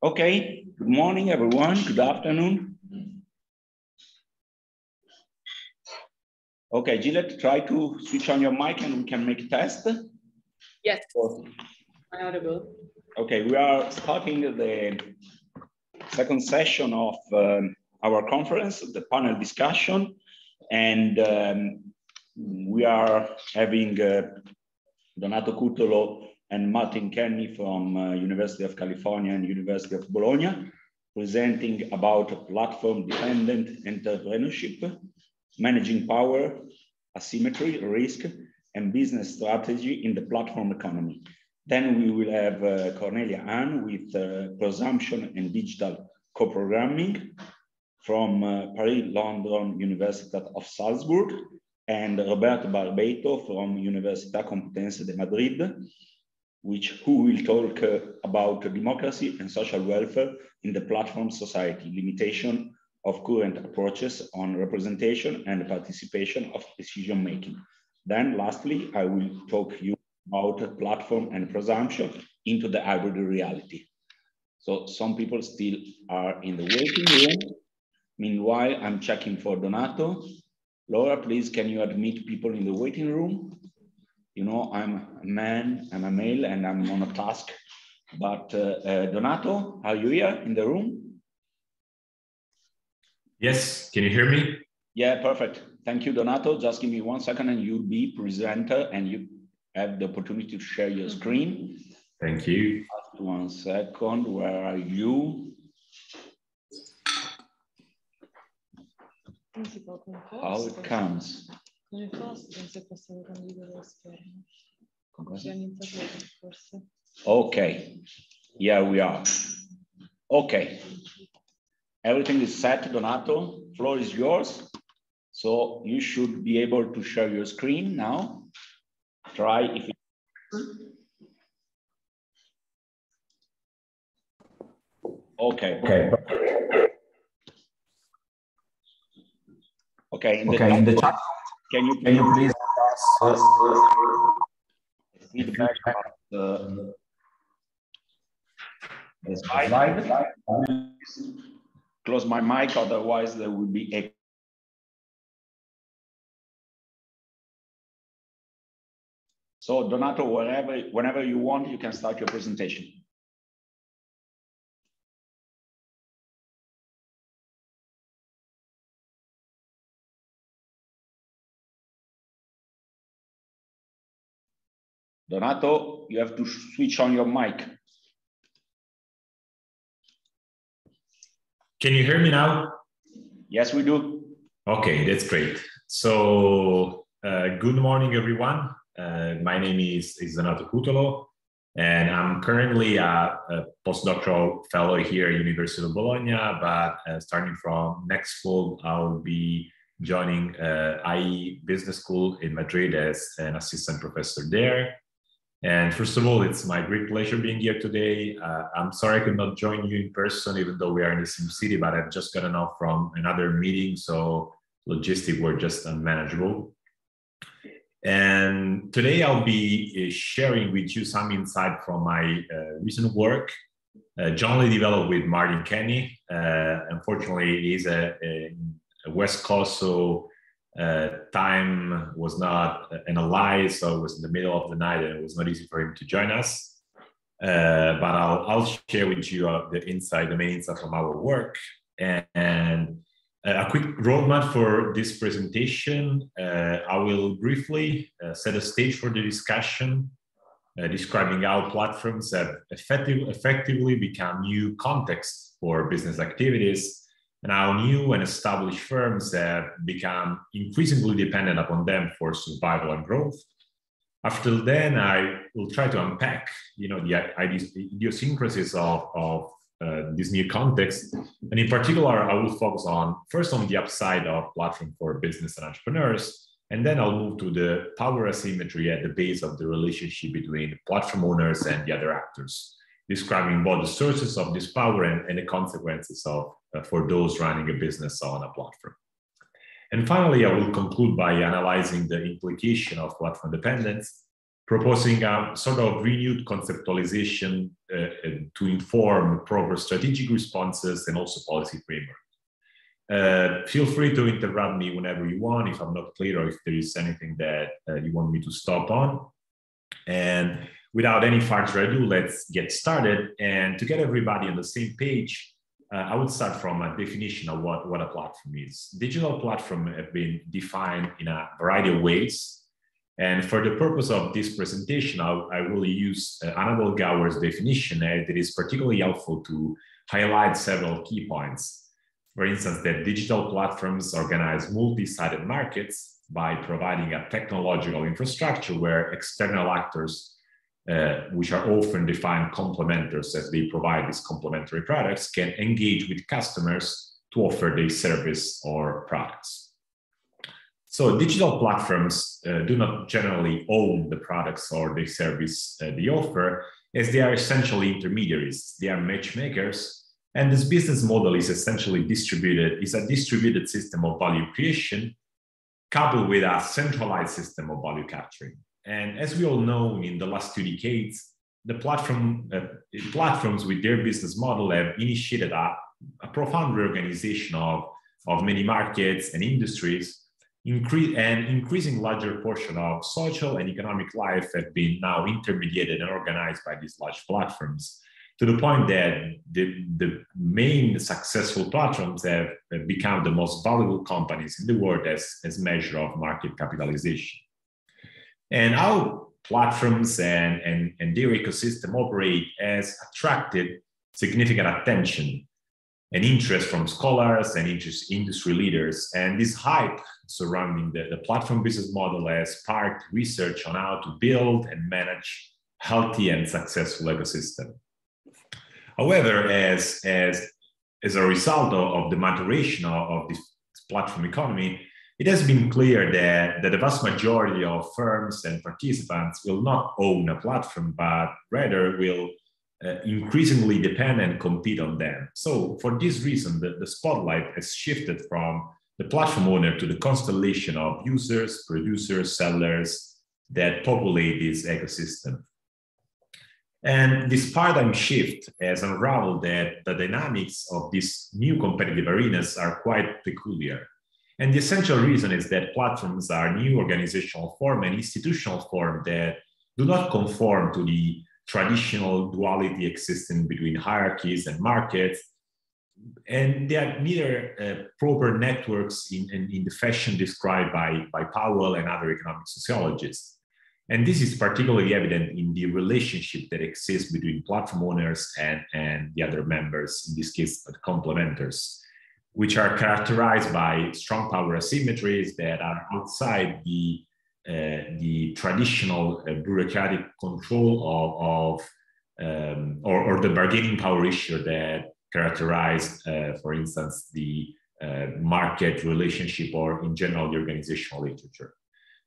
Okay, good morning, everyone. Good afternoon. Okay, Gillette, try to switch on your mic and we can make a test. Yes, I'm audible. Okay, we are starting the second session of our conference, the panel discussion, and we are having Donato Cutolo and Martin Kenney from University of California and University of Bologna, presenting about platform-dependent entrepreneurship, managing power, asymmetry, risk, and business strategy in the platform economy. Then we will have Kornelia Hahn with Prosumption and digital co-programming from Paris Lodron Universität of Salzburg, and Roberto Barbeito from Universität Complutense de Madrid, who will talk about democracy and social welfare in the platform society, limitation of current approaches on representation and participation of decision-making. Then lastly, I will talk you about platform and presumption into the hybrid reality. So some people still are in the waiting room. Meanwhile, I'm checking for Donato. Laura, please, can you admit people in the waiting room? You know, I'm a man, I'm a male, and I'm on a task. But Donato, are you here in the room? Yes, can you hear me? Yeah, perfect. Thank you, Donato. Just give me 1 second and you'll be presenter and you have the opportunity to share your screen. Thank you. Just 1 second, where are you? How it comes. Okay, here we are. Okay, everything is set, Donato. Floor is yours. So you should be able to share your screen now. Try if it. Okay. Okay. In the chat, can you please feedback about the slide? Close my mic, otherwise there will be a. So Donato, whenever you want, you can start your presentation. Donato, you have to switch on your mic. Can you hear me now? Yes, we do. Okay, that's great. So good morning, everyone. My name is Donato Cutolo, and I'm currently a postdoctoral fellow here at University of Bologna, but starting from next fall, I'll be joining IE Business School in Madrid as an assistant professor there. And first of all, it's my great pleasure being here today. I'm sorry I could not join you in person, even though we are in the same city, but I've just gotten off from another meeting, so logistics were just unmanageable. And today I'll be sharing with you some insight from my recent work, jointly developed with Martin Kenney. Unfortunately, he's a West Coast, so time was not analyzed, so it was in the middle of the night and it was not easy for him to join us. But I'll share with you the main insight from our work. And a quick roadmap for this presentation. I will briefly set a stage for the discussion, describing how platforms have effectively become new context for business activities, and how new and established firms have become increasingly dependent upon them for survival and growth. After then, I will try to unpack, the idiosyncrasies of this new context. And in particular, I will focus first on the upside of platform for business and entrepreneurs, and then I'll move to the power asymmetry at the base of the relationship between platform owners and the other actors, describing both the sources of this power and the consequences for those running a business on a platform. And finally, I will conclude by analyzing the implication of platform dependence proposing a sort of renewed conceptualization to inform proper strategic responses and also policy framework. Feel free to interrupt me whenever you want if I'm not clear or if there is anything that you want me to stop on. And without any further ado, let's get started. And to get everybody on the same page, I would start from a definition of what a platform is. Digital platforms have been defined in a variety of ways. And for the purpose of this presentation, I will use Annabel Gower's definition, as it is particularly helpful to highlight several key points. For instance, that digital platforms organize multi-sided markets by providing a technological infrastructure where external actors, which are often defined complementers as they provide these complementary products, can engage with customers to offer their service or products. So digital platforms do not generally own the products or the service they offer, as they are essentially intermediaries. They are matchmakers, and this business model is essentially a distributed system of value creation coupled with a centralized system of value capturing. And as we all know, in the last 2 decades, the platforms with their business model have initiated a profound reorganization of many markets and industries. Increasing larger portion of social and economic life have been now intermediated and organized by these large platforms, to the point that the main successful platforms have become the most valuable companies in the world as measure of market capitalization. And how platforms and their ecosystem operate has attracted significant attention and interest from scholars and industry leaders. And this hype surrounding the platform business model has sparked research on how to build and manage healthy and successful ecosystem. However, as a result of the maturation of this platform economy, it has been clear that the vast majority of firms and participants will not own a platform, but rather will increasingly depend and compete on them. So for this reason, the spotlight has shifted from the platform owner to the constellation of users, producers, sellers that populate this ecosystem. And this paradigm shift has unraveled that the dynamics of these new competitive arenas are quite peculiar. And the essential reason is that platforms are new organizational form and institutional form that do not conform to the traditional duality existing between hierarchies and markets, and they are neither proper networks in the fashion described by Powell and other economic sociologists. And this is particularly evident in the relationship that exists between platform owners and the other members, in this case, the complementers, which are characterized by strong power asymmetries that are outside the traditional bureaucratic control or the bargaining power issue that characterized, for instance, the market relationship or in general the organizational literature.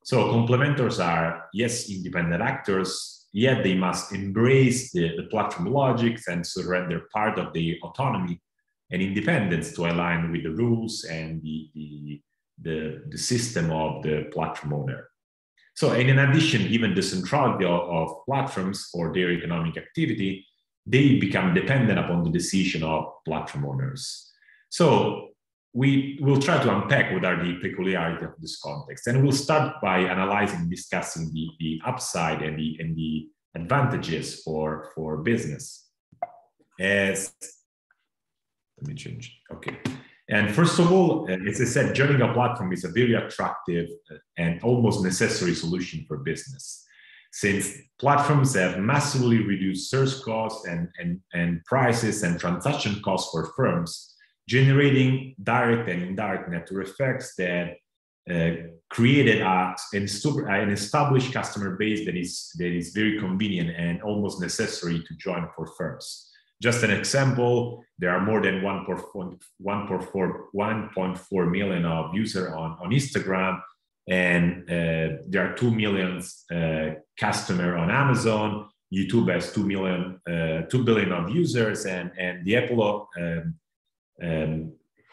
So complementers are, yes, independent actors, yet they must embrace the platform logics and surrender part of their autonomy and independence to align with the rules and the system of the platform owner. So, and in addition, given the centrality of platforms for their economic activity, they become dependent upon the decision of platform owners. So we will try to unpack what are the peculiarities of this context. And we'll start by analyzing and discussing the upside and the advantages for business. Let me change, okay. And first of all, as I said, joining a platform is a very attractive and almost necessary solution for business, since platforms have massively reduced search costs and prices and transaction costs for firms, generating direct and indirect network effects that created an established customer base that is very convenient and almost necessary to join for firms. Just an example, there are more than 1.4 million of users on Instagram, and there are 2 million customers on Amazon. YouTube has 2 billion of users, and the Apple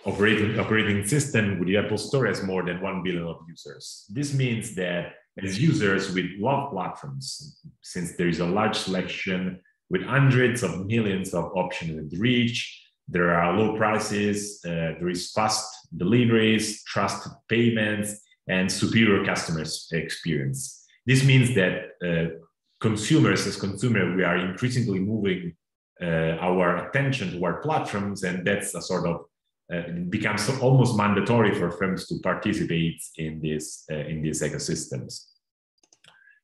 operating system with the Apple Store has more than 1 billion of users. This means that as users with love platforms, since there is a large selection with hundreds of millions of options in reach. There are low prices, there is fast deliveries, trusted payments, and superior customer experience. This means that consumers, we are increasingly moving our attention toward platforms, and that's a sort of it becomes almost mandatory for firms to participate in these ecosystems.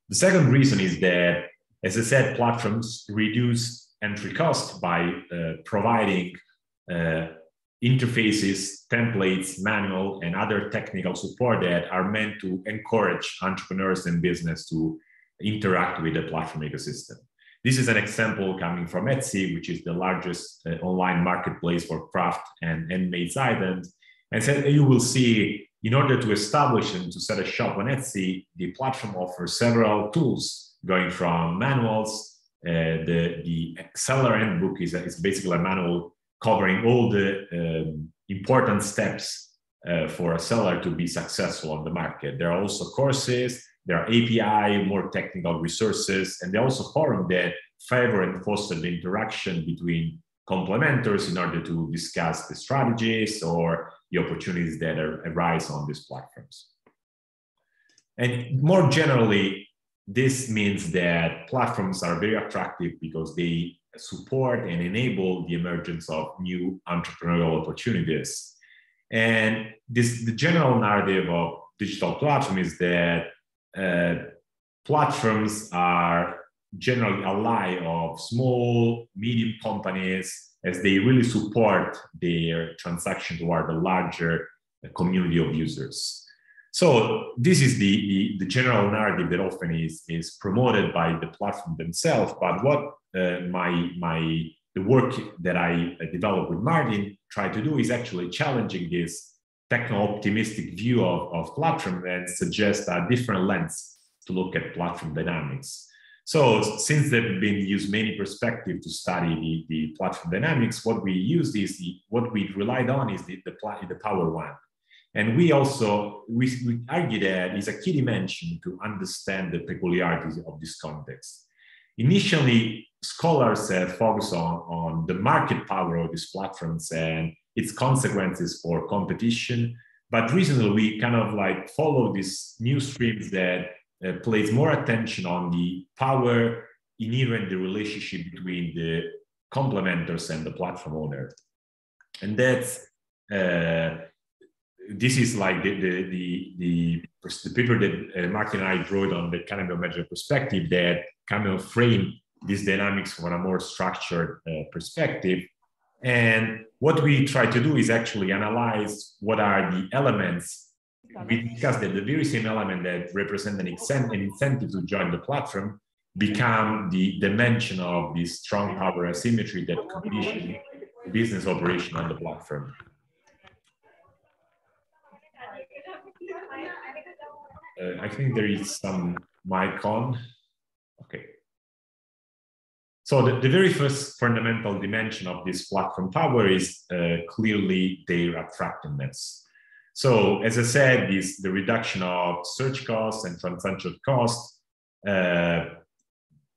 The second reason is that, as I said, platforms reduce entry cost by providing interfaces, templates, manual, and other technical support that are meant to encourage entrepreneurs and business to interact with the platform ecosystem. This is an example coming from Etsy, which is the largest online marketplace for craft and handmade items. And so you will see, in order to establish and to set a shop on Etsy, the platform offers several tools, going from manuals. The seller handbook is basically a manual covering all the important steps for a seller to be successful on the market. There are also courses, there are API, more technical resources, and there are also forums that favor and foster the interaction between complementers in order to discuss the strategies or the opportunities that arise on these platforms. And more generally, this means that platforms are very attractive because they support and enable the emergence of new entrepreneurial opportunities. And the general narrative of digital platform is that platforms are generally ally of small, medium companies as they really support their transaction toward a larger community of users. So this is the general narrative that often is promoted by the platform themselves. But what the work that I developed with Martin tried to do is actually challenging this techno-optimistic view of platform and suggest a different lens to look at platform dynamics. So since they've been used many perspectives to study the platform dynamics, what we used is what we relied on is the power one. And we argue that is a key dimension to understand the peculiarities of this context. Initially, scholars have focused on the market power of these platforms and its consequences for competition. But recently, we kind of like follow these new streams that place more attention on the power inherent in the relationship between the complementers and the platform owner. And that's this is like the paper that Martin and I wrote on the kind of emergent perspective that kind of frame these dynamics from a more structured perspective. And what we try to do is actually analyze what are the elements. We discussed that the very same element that represent an incentive to join the platform become the dimension of this strong power asymmetry that condition business operation on the platform. I think there is some mic on. Okay. So the very first fundamental dimension of this platform power is clearly their attractiveness. So as I said, the reduction of search costs and transaction costs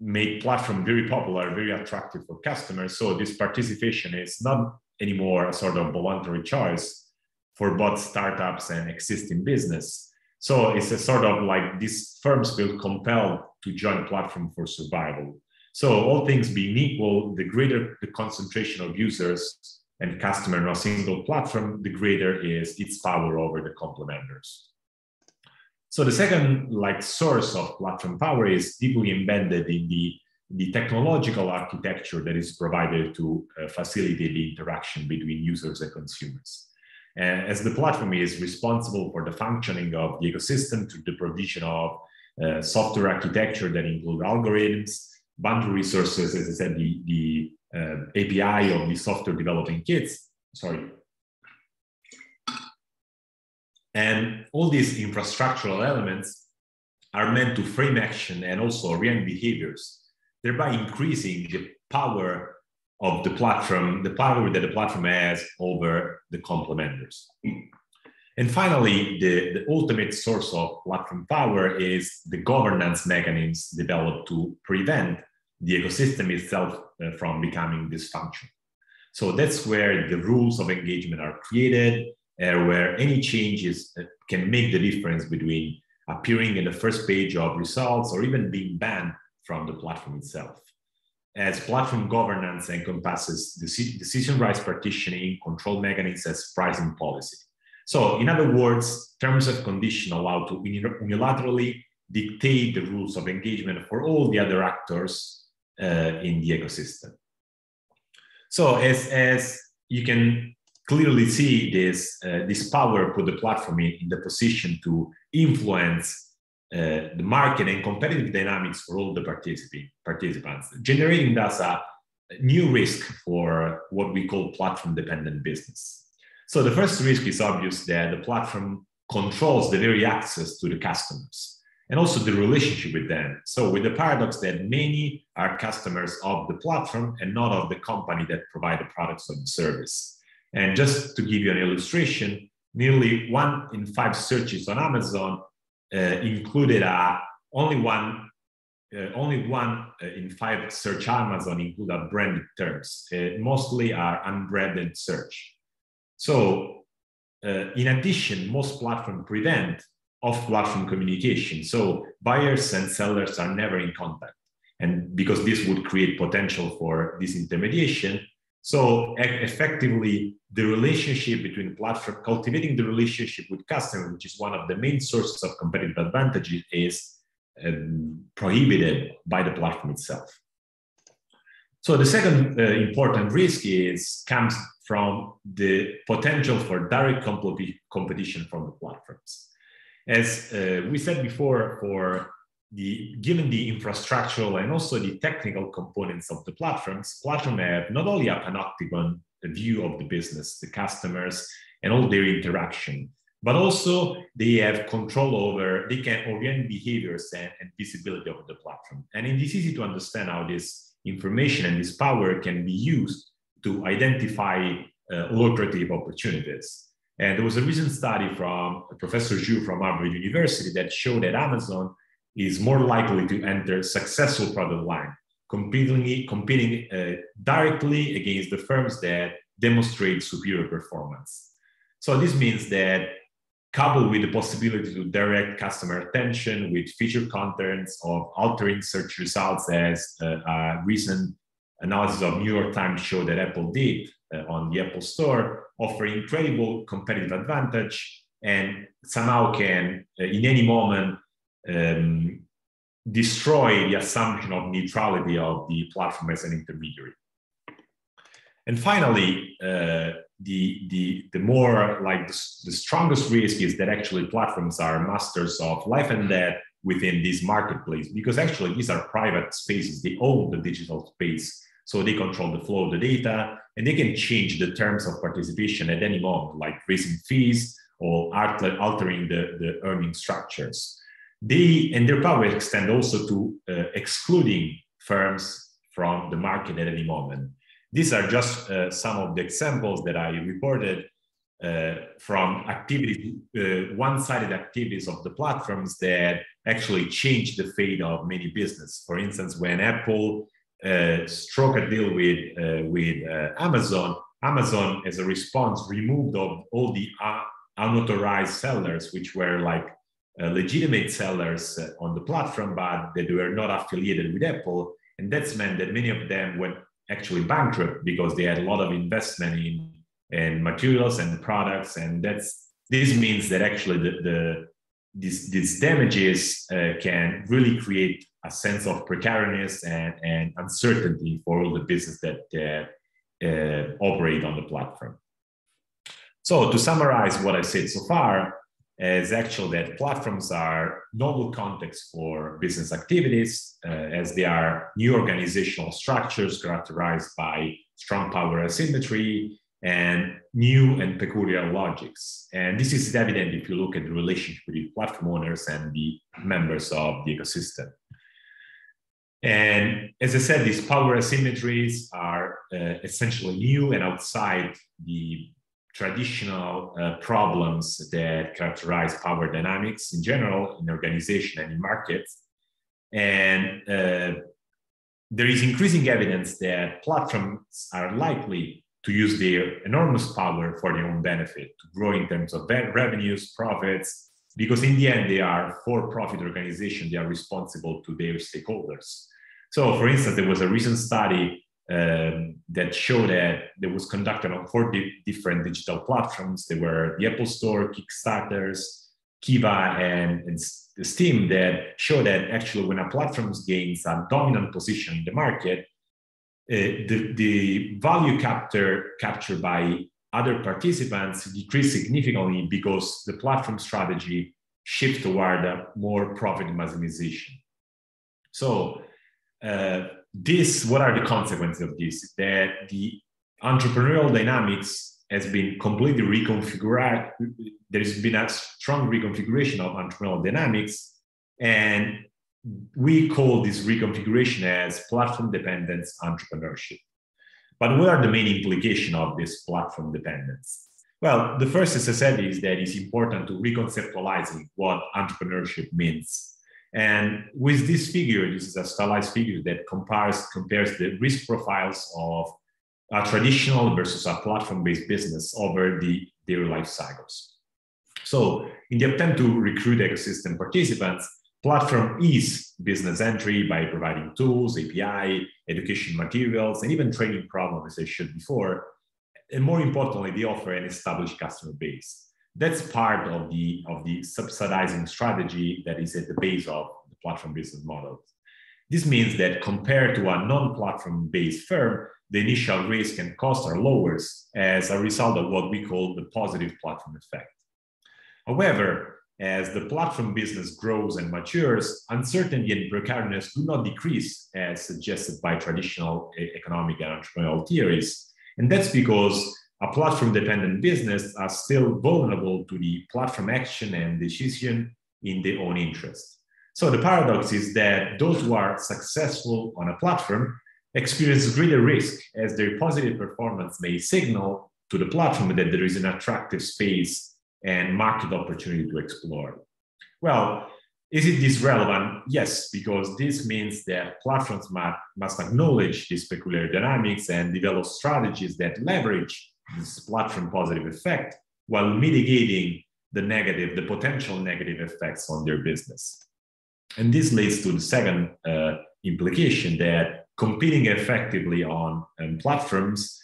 make platform very popular, very attractive for customers. So this participation is not anymore a sort of voluntary choice for both startups and existing business. So it's a sort of like these firms feel compelled to join platform for survival. So all things being equal, the greater the concentration of users and customer in a single platform, the greater is its power over the complementers. So the second source of platform power is deeply embedded in the technological architecture that is provided to facilitate the interaction between users and consumers. And as the platform is responsible for the functioning of the ecosystem through the provision of software architecture that include algorithms, bundle resources, as I said, the API of the software developing kits, And all these infrastructural elements are meant to frame action and also orient behaviors, thereby increasing the power of the platform, the power that the platform has over the complementers. And finally, the ultimate source of platform power is the governance mechanisms developed to prevent the ecosystem itself from becoming dysfunctional. So that's where the rules of engagement are created, where any changes can make the difference between appearing in the first page of results or even being banned from the platform itself. As platform governance encompasses decision rights partitioning, control mechanisms as pricing policy. So in other words, terms of condition allow to unilaterally dictate the rules of engagement for all the other actors in the ecosystem. So as you can clearly see, this power put the platform in the position to influence the market and competitive dynamics for all the participants, generating thus a new risk for what we call platform-dependent business. So the first risk is obvious that the platform controls the very access to the customers and also the relationship with them. So with the paradox that many are customers of the platform and not of the company that provide the products or the service. And just to give you an illustration, nearly 1 in 5 searches on Amazon included only one in 5 search Amazon include branded terms. Mostly are unbranded search. So in addition, most platforms prevent off-platform communication. So buyers and sellers are never in contact. And because this would create potential for disintermediation. So effectively, the relationship between platform, cultivating the relationship with customers, which is one of the main sources of competitive advantages, is prohibited by the platform itself. So the second important risk comes from the potential for direct competition from the platforms. As we said before, given the infrastructural and also the technical components of the platforms have not only a panopticon view of the business, the customers, and all their interaction, but also they have control over, they can orient behaviors and visibility of the platform. And it is easy to understand how this information and this power can be used to identify lucrative opportunities. And there was a recent study from Professor Zhu from Harvard University that showed that Amazon is more likely to enter successful product line, competing directly against the firms that demonstrate superior performance. So this means that, coupled with the possibility to direct customer attention with featured contents of altering search results, as a recent analysis of New York Times showed that Apple did on the Apple Store, offer incredible competitive advantage and somehow can, in any moment, destroy the assumption of neutrality of the platform as an intermediary. And finally, the more like the strongest risk is that actually platforms are masters of life and death within this marketplace, because actually these are private spaces. They own the digital space, so they control the flow of the data, and they can change the terms of participation at any moment, like raising fees or altering the earning structures. Their power extend also to excluding firms from the market at any moment. These are just some of the examples that I reported from activity, one-sided activities of the platforms that actually changed the fate of many businesses. For instance, when Apple struck a deal with Amazon, Amazon, as a response, removed all the unauthorized sellers, which were like legitimate sellers on the platform, but they were not affiliated with Apple. And that's meant that many of them went actually bankrupt because they had a lot of investment in materials and products. And this means that actually these damages can really create a sense of precariousness and uncertainty for all the business that operate on the platform. So to summarize what I said so far, is actually that platforms are novel contexts for business activities, as they are new organizational structures characterized by strong power asymmetry and new and peculiar logics. And this is evident if you look at the relationship between platform owners and the members of the ecosystem. And as I said, these power asymmetries are essentially new and outside the traditional problems that characterize power dynamics in general, in organization and in markets. And there is increasing evidence that platforms are likely to use their enormous power for their own benefit, to grow in terms of revenues, profits, because in the end, they are for-profit organizations, they are responsible to their stakeholders. So for instance, there was a recent study that showed that there was conducted on 4 different digital platforms. There were the Apple Store, Kickstarters, Kiva, and Steam, that show that actually when a platform gains a dominant position in the market, the value captured by other participants decrease significantly because the platform strategy shifts toward a more profit maximization. So what are the consequences of this? That the entrepreneurial dynamics has been completely reconfigured. There's been a strong reconfiguration of entrepreneurial dynamics, and we call this reconfiguration as platform dependence entrepreneurship. But what are the main implications of this platform dependence? Well, the first, as I said, is that it's important to reconceptualizing what entrepreneurship means. And with this figure, this is a stylized figure that compares the risk profiles of a traditional versus a platform-based business over their life cycles. So in the attempt to recruit ecosystem participants, platform is business entry by providing tools, API, education materials, and even training problems, as I showed before. And more importantly, they offer an established customer base. That's part of the subsidizing strategy that is at the base of the platform business model. This means that compared to a non-platform based firm, the initial risk and cost are lower as a result of what we call the positive platform effect. However, as the platform business grows and matures, uncertainty and precariousness do not decrease as suggested by traditional economic and entrepreneurial theories. And that's because a platform-dependent business are still vulnerable to the platform action and decision in their own interest. So the paradox is that those who are successful on a platform experience greater risk, as their positive performance may signal to the platform that there is an attractive space and market opportunity to explore. Well, is it this relevant? Yes, because this means that platforms must acknowledge these peculiar dynamics and develop strategies that leverage this platform positive effect while mitigating the potential negative effects on their business. And this leads to the second implication, that competing effectively on platforms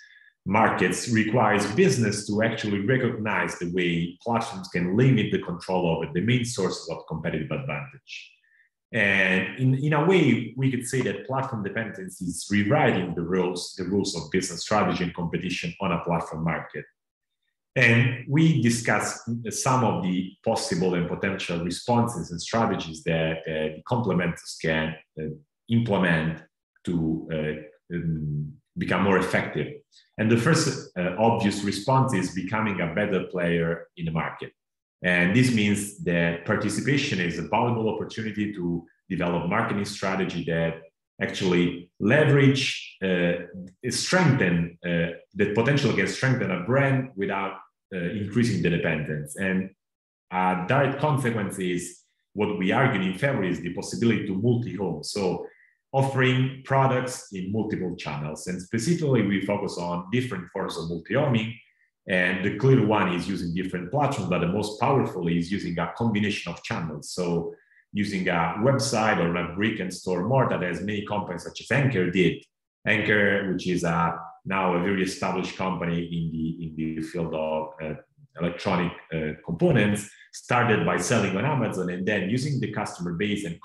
markets requires business to actually recognize the way platforms can limit the control over the main sources of competitive advantage. And in a way, we could say that platform dependence is rewriting the rules of business strategy and competition on a platform market. And we discussed some of the possible and potential responses and strategies that the complementers can implement to become more effective. And the first obvious response is becoming a better player in the market. And this means that participation is a valuable opportunity to develop marketing strategy that actually leverage, strengthen, the potential can strengthen a brand without increasing the dependence. And a direct consequence is what we argued in February is the possibility to multi-home. So offering products in multiple channels. And specifically, we focus on different forms of multi-homing. And the clear one is using different platforms, but the most powerful is using a combination of channels. So using a website or a brick and store model, as many companies such as Anchor did. Anchor, which is now a very established company in the field of electronic components, started by selling on Amazon and then using the customer base and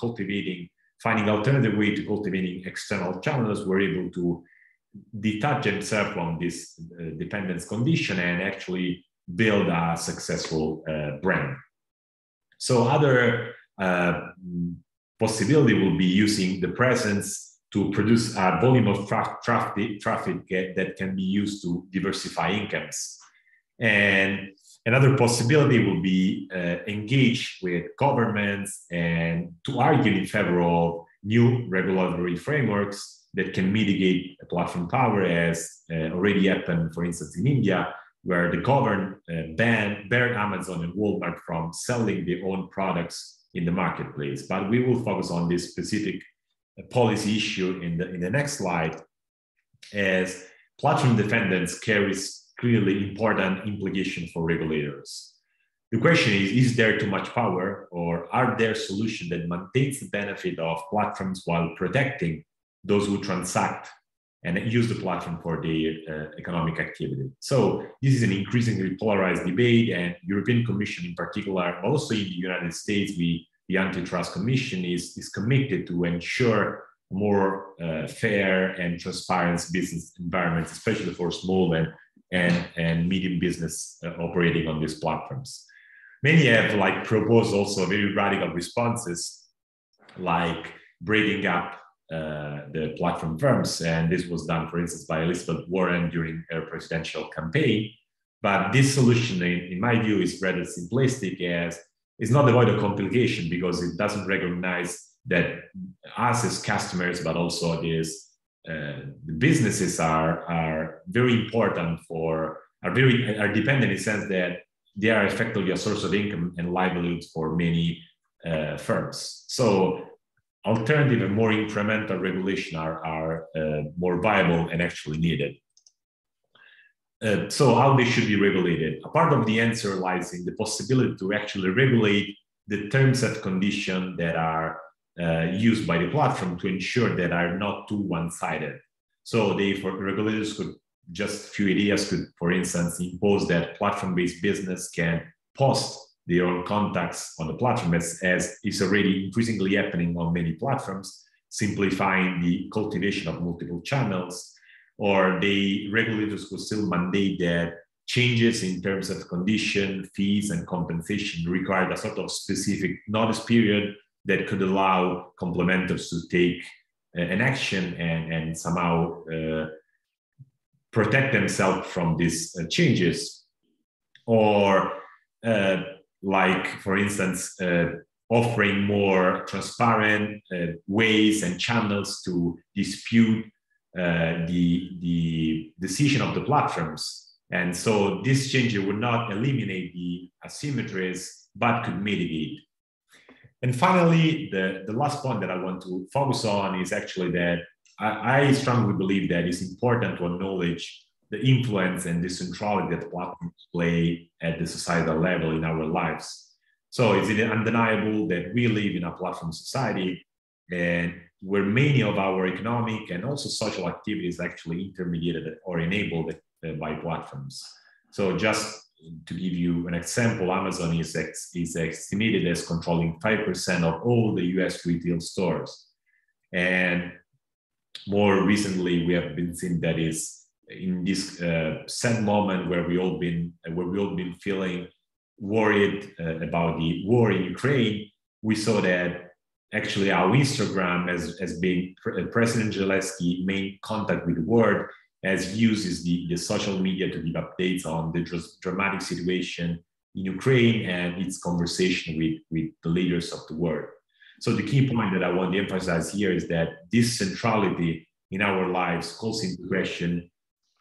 finding alternative way to cultivating external channels, were able to detach themselves from this dependence condition and actually build a successful brand. So other possibility will be using the presence to produce a volume of traffic that can be used to diversify incomes. And another possibility will be engage with governments and to argue in favor of new regulatory frameworks that can mitigate platform power, as already happened, for instance, in India, where the government banned Amazon and Walmart from selling their own products in the marketplace. But we will focus on this specific policy issue in the next slide, as platform dependence carries clearly important implications for regulators. The question is there too much power, or are there solutions that maintains the benefit of platforms while protecting those who transact and use the platform for their economic activity? So this is an increasingly polarized debate, and European Commission in particular, also in the United States, the Antitrust Commission is committed to ensure more fair and transparent business environments, especially for small and medium business operating on these platforms. Many have proposed also very radical responses, like breaking up the platform firms. And this was done, for instance, by Elizabeth Warren during her presidential campaign. But this solution, in my view, is rather simplistic, as it's not devoid of complication, because it doesn't recognize that us as customers, but also these the businesses are very important are dependent in the sense that they are effectively a source of income and livelihood for many firms. So alternative and more incremental regulation are more viable and actually needed. So how they should be regulated? A part of the answer lies in the possibility to actually regulate the terms and conditions that are used by the platform to ensure that are not too one-sided. So regulators could, just a few ideas could, for instance, impose that platform-based business can post their own contacts on the platform, as is already increasingly happening on many platforms, simplifying the cultivation of multiple channels. Or the regulators could still mandate that changes in terms of condition, fees, and compensation require a sort of specific notice period that could allow complementers to take an action and somehow protect themselves from these changes. Or for instance, offering more transparent ways and channels to dispute the decision of the platforms. And so this change would not eliminate the asymmetries, but could mitigate. And finally, the last point that I want to focus on is actually that I strongly believe that it's important to acknowledge the influence and the centrality that platforms play at the societal level in our lives. So it's undeniable that we live in a platform society, and where many of our economic and also social activities actually intermediated or enabled by platforms. So just to give you an example, Amazon is estimated as controlling 5% of all the US retail stores. And more recently, we have been seeing that is in this sad moment where we all been feeling worried about the war in Ukraine. We saw that actually our Instagram has been President Zelensky's main contact with the world, as uses the social media to give updates on the dramatic situation in Ukraine and its conversation with the leaders of the world. So the key point that I want to emphasize here is that this centrality in our lives calls into question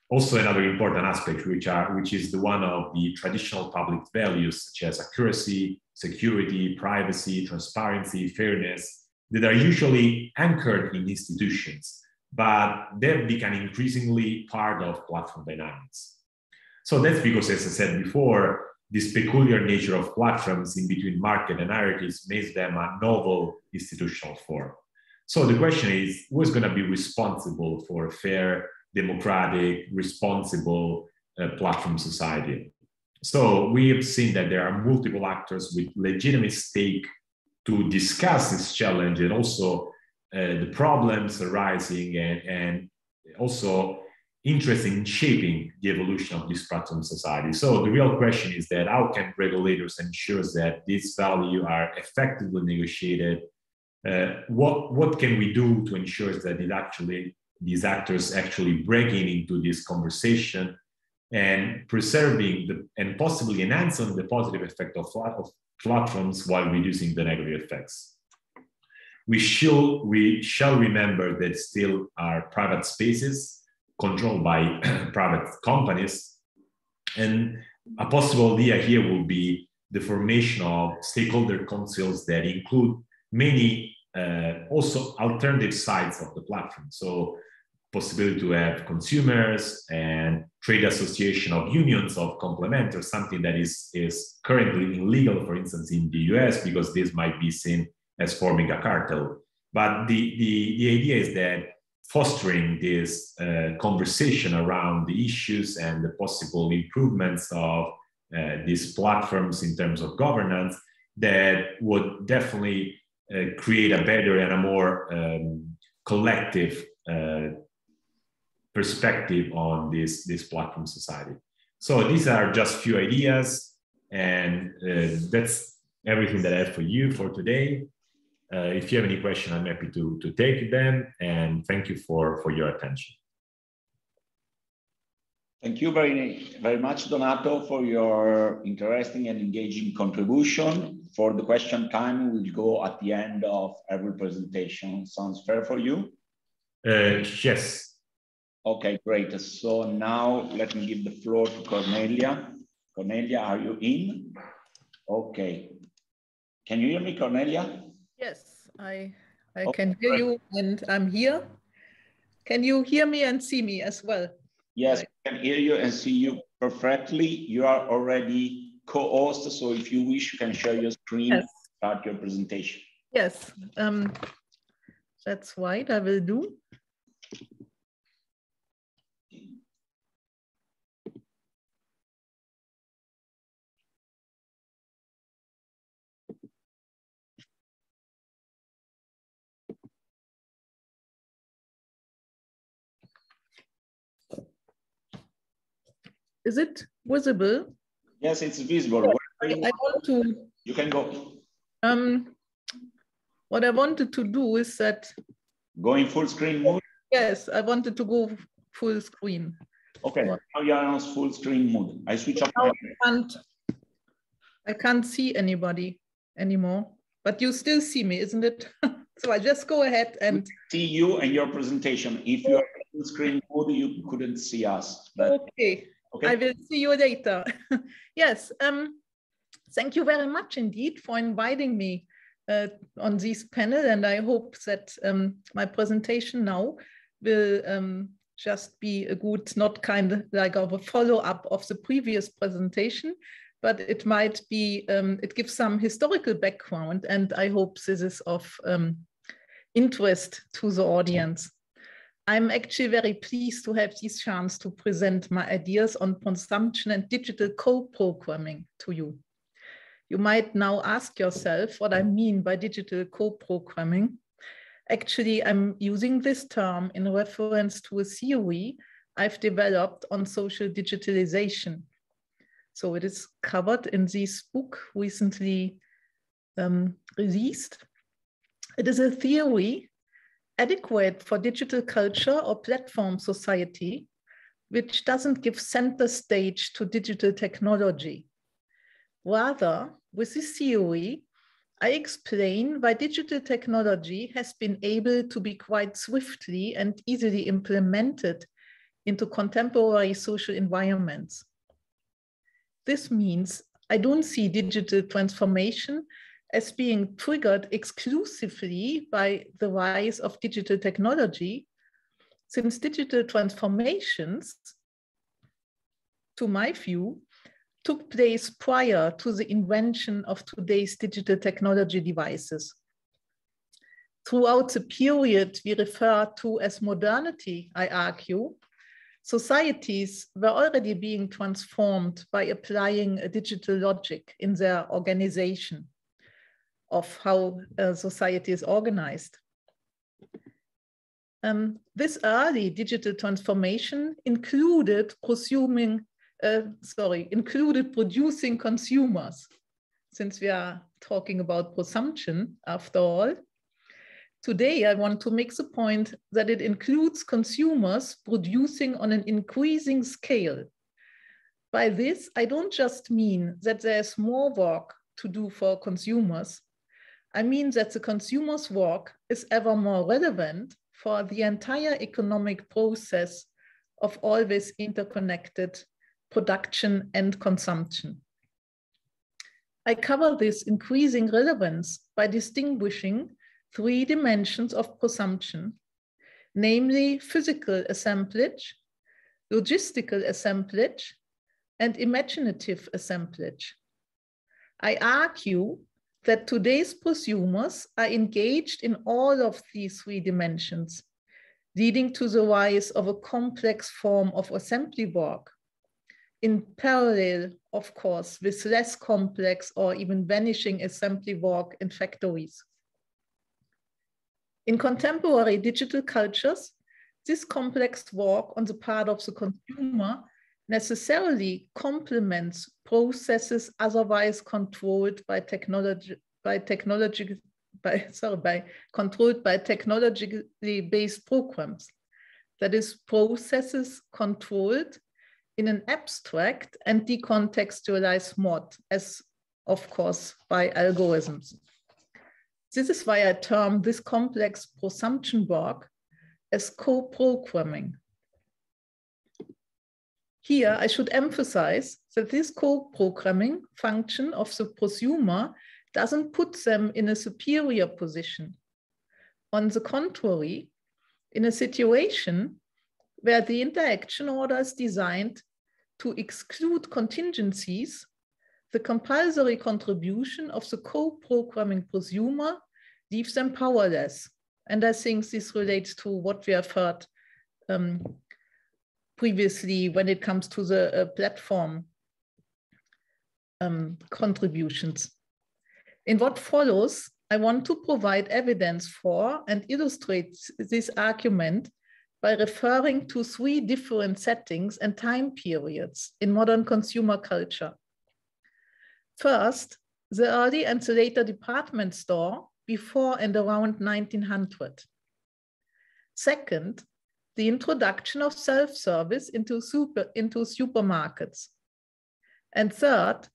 also another important aspect, which is the one of the traditional public values, such as accuracy, security, privacy, transparency, fairness, that are usually anchored in institutions, but they've become increasingly part of platform dynamics. So that's because, as I said before, this peculiar nature of platforms in between market and hierarchies makes them a novel institutional form. So the question is, who is going to be responsible for a fair, democratic, responsible platform society? So we have seen that there are multiple actors with legitimate stake to discuss this challenge, and also the problems arising, and also interest in shaping the evolution of this platform society. So the real question is that how can regulators ensure that these values are effectively negotiated? What can we do to ensure that these actors actually breaking into this conversation and preserving and possibly enhancing the positive effect of platforms while reducing the negative effects? We shall remember that still are private spaces controlled by private companies, And a possible idea here would be the formation of stakeholder councils that include many also alternative sides of the platform. So possibility to have consumers and trade association of unions of complement, or something that is currently illegal, for instance, in the US, because this might be seen as forming a cartel. But the idea is that fostering this conversation around the issues and the possible improvements of these platforms in terms of governance, that would definitely create a better and a more collective perspective on this platform society. So these are just few ideas, and that's everything that I have for you for today. If you have any question, I'm happy to take them, and thank you for your attention. Thank you very much, Donato, for your interesting and engaging contribution. For the question time, we'll go at the end of every presentation. Sounds fair for you? Yes. Okay, great. So now let me give the floor to Kornelia. Kornelia, are you in? Okay. Can you hear me, Kornelia? Yes, I can hear you, and I'm here. Can you hear me and see me as well? Yes, right. I can hear you and see you perfectly. You are already co-host, so if you wish, you can share your screen and start your presentation. Yes, that's right, I will do. Is it visible? Yes, it's visible. Yeah, I want to. You can go. What I wanted to do is that. Go in full screen mode? Yes, I wanted to go full screen. Okay, now you are on full screen mode. I switch off. I can't see anybody anymore, but you still see me, isn't it? So I just go ahead and see you and your presentation. If you are in full screen mode, you couldn't see us. But... Okay. I will see you later. Yes, thank you very much indeed for inviting me on this panel, and I hope that my presentation now will just be a good, not kind of like a follow-up of the previous presentation, but it might be, it gives some historical background, and I hope this is of interest to the audience. I'm actually very pleased to have this chance to present my ideas on consumption and digital co-programming to you. You might now ask yourself what I mean by digital co-programming. Actually, I'm using this term in reference to a theory I've developed on social digitalization. So it is covered in this book recently released. It is a theory adequate for digital culture or platform society, which doesn't give center stage to digital technology. Rather, with this theory, I explain why digital technology has been able to be quite swiftly and easily implemented into contemporary social environments. This means I don't see digital transformation as being triggered exclusively by the rise of digital technology, since digital transformations, to my view, took place prior to the invention of today's digital technology devices. Throughout the period we refer to as modernity, I argue, societies were already being transformed by applying a digital logic in their organization of how society is organized. This early digital transformation included producing consumers, since we are talking about prosumption after all. Today, I want to make the point that it includes consumers producing on an increasing scale. By this, I don't just mean that there's more work to do for consumers. I mean that the consumer's work is ever more relevant for the entire economic process of always interconnected production, and consumption. I cover this increasing relevance by distinguishing 3 dimensions of prosumption, namely physical assemblage, logistical assemblage, and imaginative assemblage. I argue that today's prosumers are engaged in all of these 3 dimensions, leading to the rise of a complex form of assembly work, in parallel, of course, with less complex or even vanishing assembly work in factories. In contemporary digital cultures, this complex work on the part of the consumer necessarily complements processes otherwise controlled by technologically based programs. That is, processes controlled in an abstract and decontextualized mode, as of course by algorithms. This is why I term this complex prosumption work as co-programming. Here, I should emphasize that this co-programming function of the prosumer doesn't put them in a superior position. On the contrary, in a situation where the interaction order is designed to exclude contingencies, the compulsory contribution of the co-programming prosumer leaves them powerless. And I think this relates to what we have heard previously when it comes to the platform contributions. In what follows, I want to provide evidence for and illustrate this argument by referring to 3 different settings and time periods in modern consumer culture. First, the early and the later department store before and around 1900. Second, the introduction of self-service into supermarkets. And third,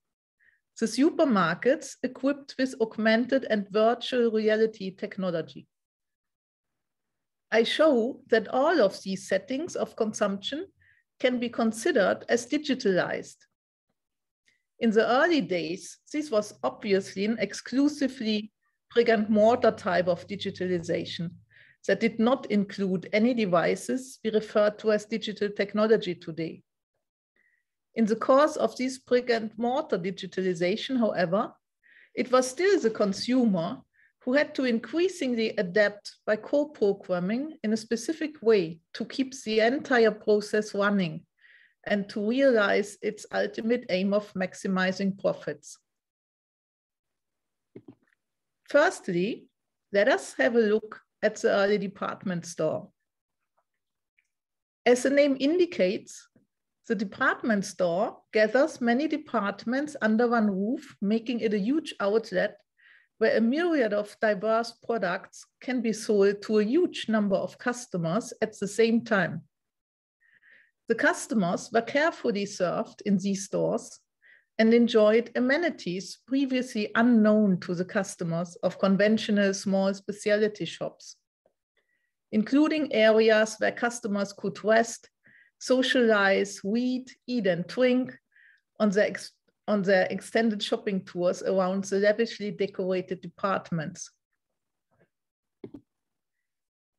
the supermarkets equipped with augmented and virtual reality technology. I show that all of these settings of consumption can be considered as digitalized. In the early days, this was obviously an exclusively brick-and-mortar type of digitalization that did not include any devices we refer to as digital technology today. In the course of this brick-and-mortar digitalization, however, it was still the consumer who had to increasingly adapt by co-programming in a specific way to keep the entire process running and to realize its ultimate aim of maximizing profits. Firstly, let us have a look at the early department store. As the name indicates, the department store gathers many departments under one roof, making it a huge outlet where a myriad of diverse products can be sold to a huge number of customers at the same time. The customers were carefully served in these stores and enjoyed amenities previously unknown to the customers of conventional small specialty shops, including areas where customers could rest, socialize, read, eat, and drink on their extended shopping tours around the lavishly decorated departments.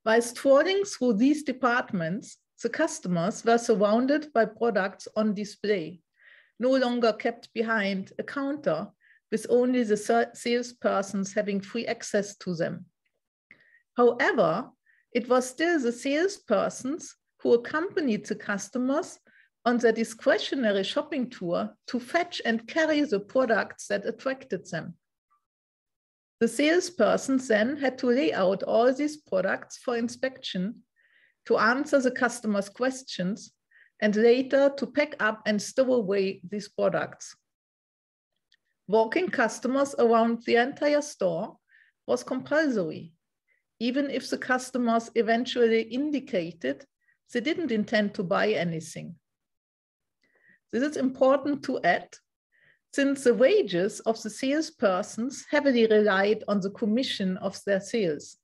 While strolling through these departments, the customers were surrounded by products on display, no longer kept behind a counter with only the salespersons having free access to them. However, it was still the salespersons who accompanied the customers on their discretionary shopping tour to fetch and carry the products that attracted them. The salespersons then had to lay out all these products for inspection, to answer the customer's questions, and later to pack up and stow away these products. Walking customers around the entire store was compulsory, even if the customers eventually indicated they didn't intend to buy anything. This is important to add, since the wages of the salespersons heavily relied on the commission of their sales.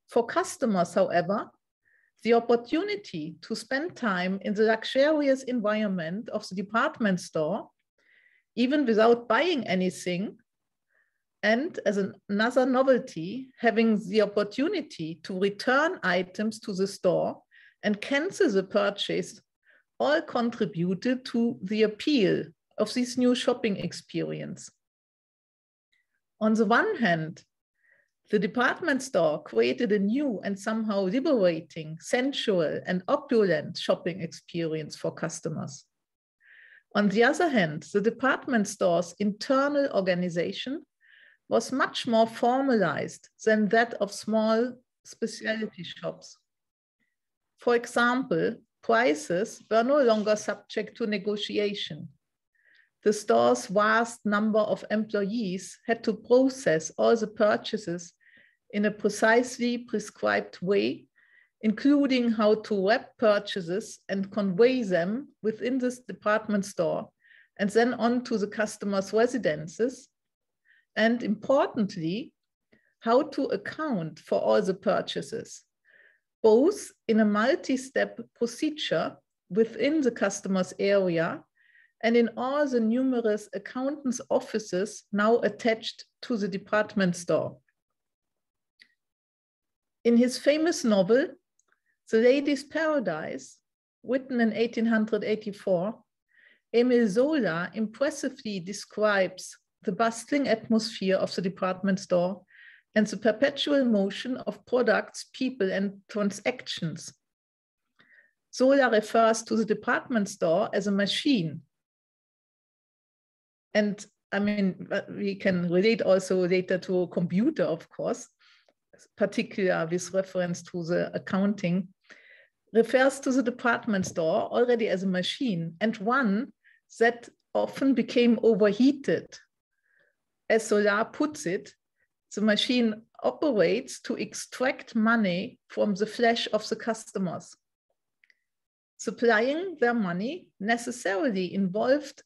For customers, however, The opportunity to spend time in the luxurious environment of the department store, even without buying anything, and as another novelty, having the opportunity to return items to the store and cancel the purchase, all contributed to the appeal of this new shopping experience. On the one hand, the department store created a new and somehow liberating, sensual, and opulent shopping experience for customers. On the other hand, the department store's internal organization was much more formalized than that of small specialty shops. For example, prices were no longer subject to negotiation. The store's vast number of employees had to process all the purchases in a precisely prescribed way, including how to wrap purchases and convey them within this department store and then on to the customer's residences, and importantly, how to account for all the purchases, both in a multi-step procedure within the customer's area and in all the numerous accountants' offices now attached to the department store. In his famous novel, The Lady's Paradise, written in 1884, Emile Zola impressively describes the bustling atmosphere of the department store and the perpetual motion of products, people, and transactions. Zola refers to the department store as a machine. And I mean, we can relate also later to a computer, of course, particularly with reference to the accounting, refers to the department store already as a machine, and one that often became overheated. As Zola puts it, the machine operates to extract money from the flesh of the customers. Supplying their money necessarily involved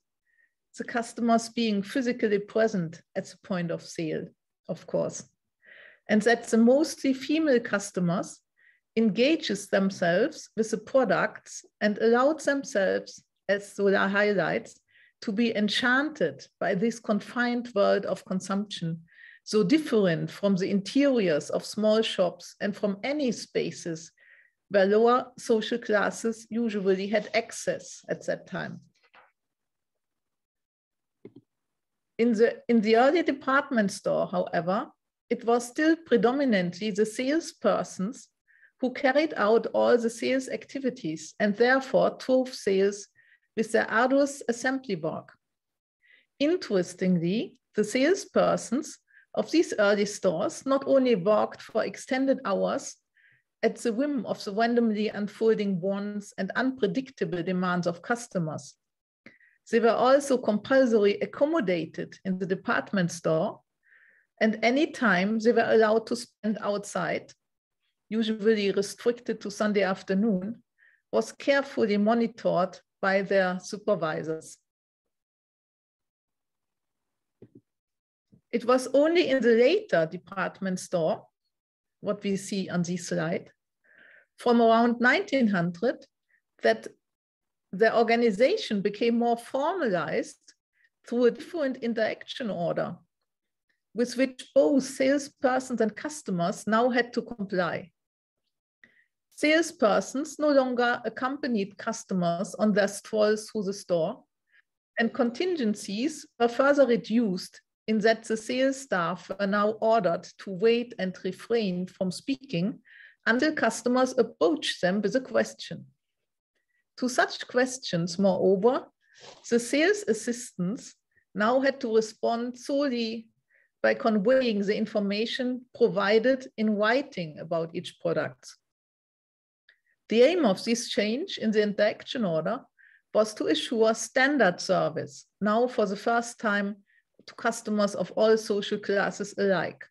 the customers being physically present at the point of sale, of course, and that the mostly female customers engages themselves with the products and allowed themselves, as Zola highlights, to be enchanted by this confined world of consumption, so different from the interiors of small shops and from any spaces where lower social classes usually had access at that time. In the early department store, however, it was still predominantly the salespersons who carried out all the sales activities and therefore drove sales with their arduous assembly work. Interestingly, the salespersons of these early stores not only worked for extended hours at the whim of the randomly unfolding wants and unpredictable demands of customers, they were also compulsorily accommodated in the department store, and any time they were allowed to spend outside, usually restricted to Sunday afternoon, was carefully monitored by their supervisors. It was only in the later department store, what we see on this slide, from around 1900, that the organization became more formalized through a different interaction order, with which both salespersons and customers now had to comply. Salespersons no longer accompanied customers on their strolls through the store, and contingencies were further reduced in that the sales staff are now ordered to wait and refrain from speaking until customers approach them with a question. To such questions, moreover, the sales assistants now had to respond solely by conveying the information provided in writing about each product. The aim of this change in the interaction order was to assure standard service, now for the first time, to customers of all social classes alike,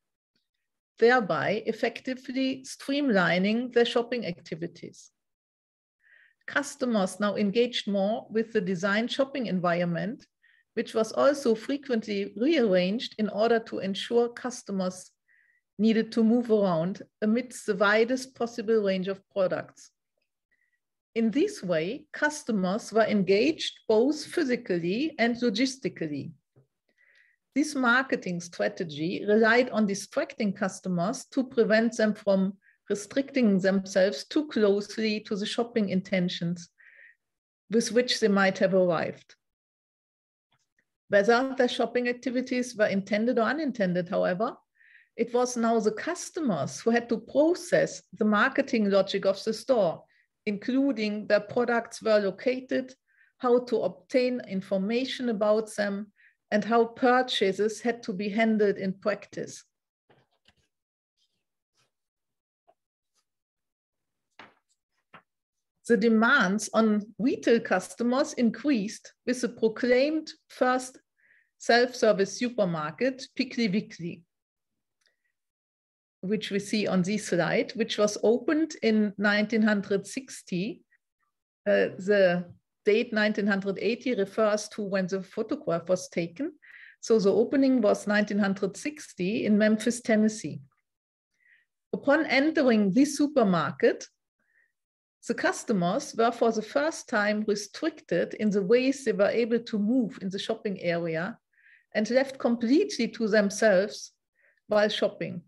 thereby effectively streamlining their shopping activities. Customers now engaged more with the design shopping environment, which was also frequently rearranged in order to ensure customers' needed to move around amidst the widest possible range of products. In this way, customers were engaged both physically and logistically. This marketing strategy relied on distracting customers to prevent them from restricting themselves too closely to the shopping intentions with which they might have arrived. Whether their shopping activities were intended or unintended, however, it was now the customers who had to process the marketing logic of the store, including where products were located, how to obtain information about them, and how purchases had to be handled in practice. The demands on retail customers increased with the proclaimed first self-service supermarket, Piggly Wiggly, which we see on this slide, which was opened in 1960. The date 1980 refers to when the photograph was taken. So the opening was 1960 in Memphis, Tennessee. Upon entering this supermarket, the customers were for the first time restricted in the ways they were able to move in the shopping area and left completely to themselves while shopping.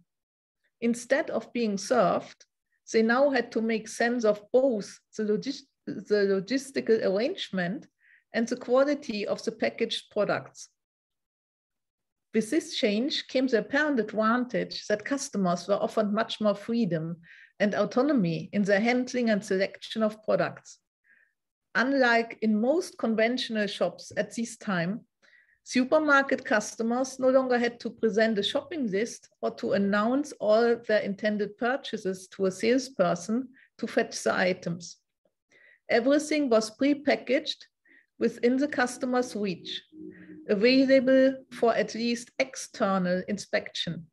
Instead of being served, they now had to make sense of both the logistical arrangement and the quality of the packaged products. With this change came the apparent advantage that customers were offered much more freedom and autonomy in their handling and selection of products. Unlike in most conventional shops at this time, supermarket customers no longer had to present a shopping list or to announce all their intended purchases to a salesperson to fetch the items. Everything was pre-packaged within the customer's reach, available for at least external inspection.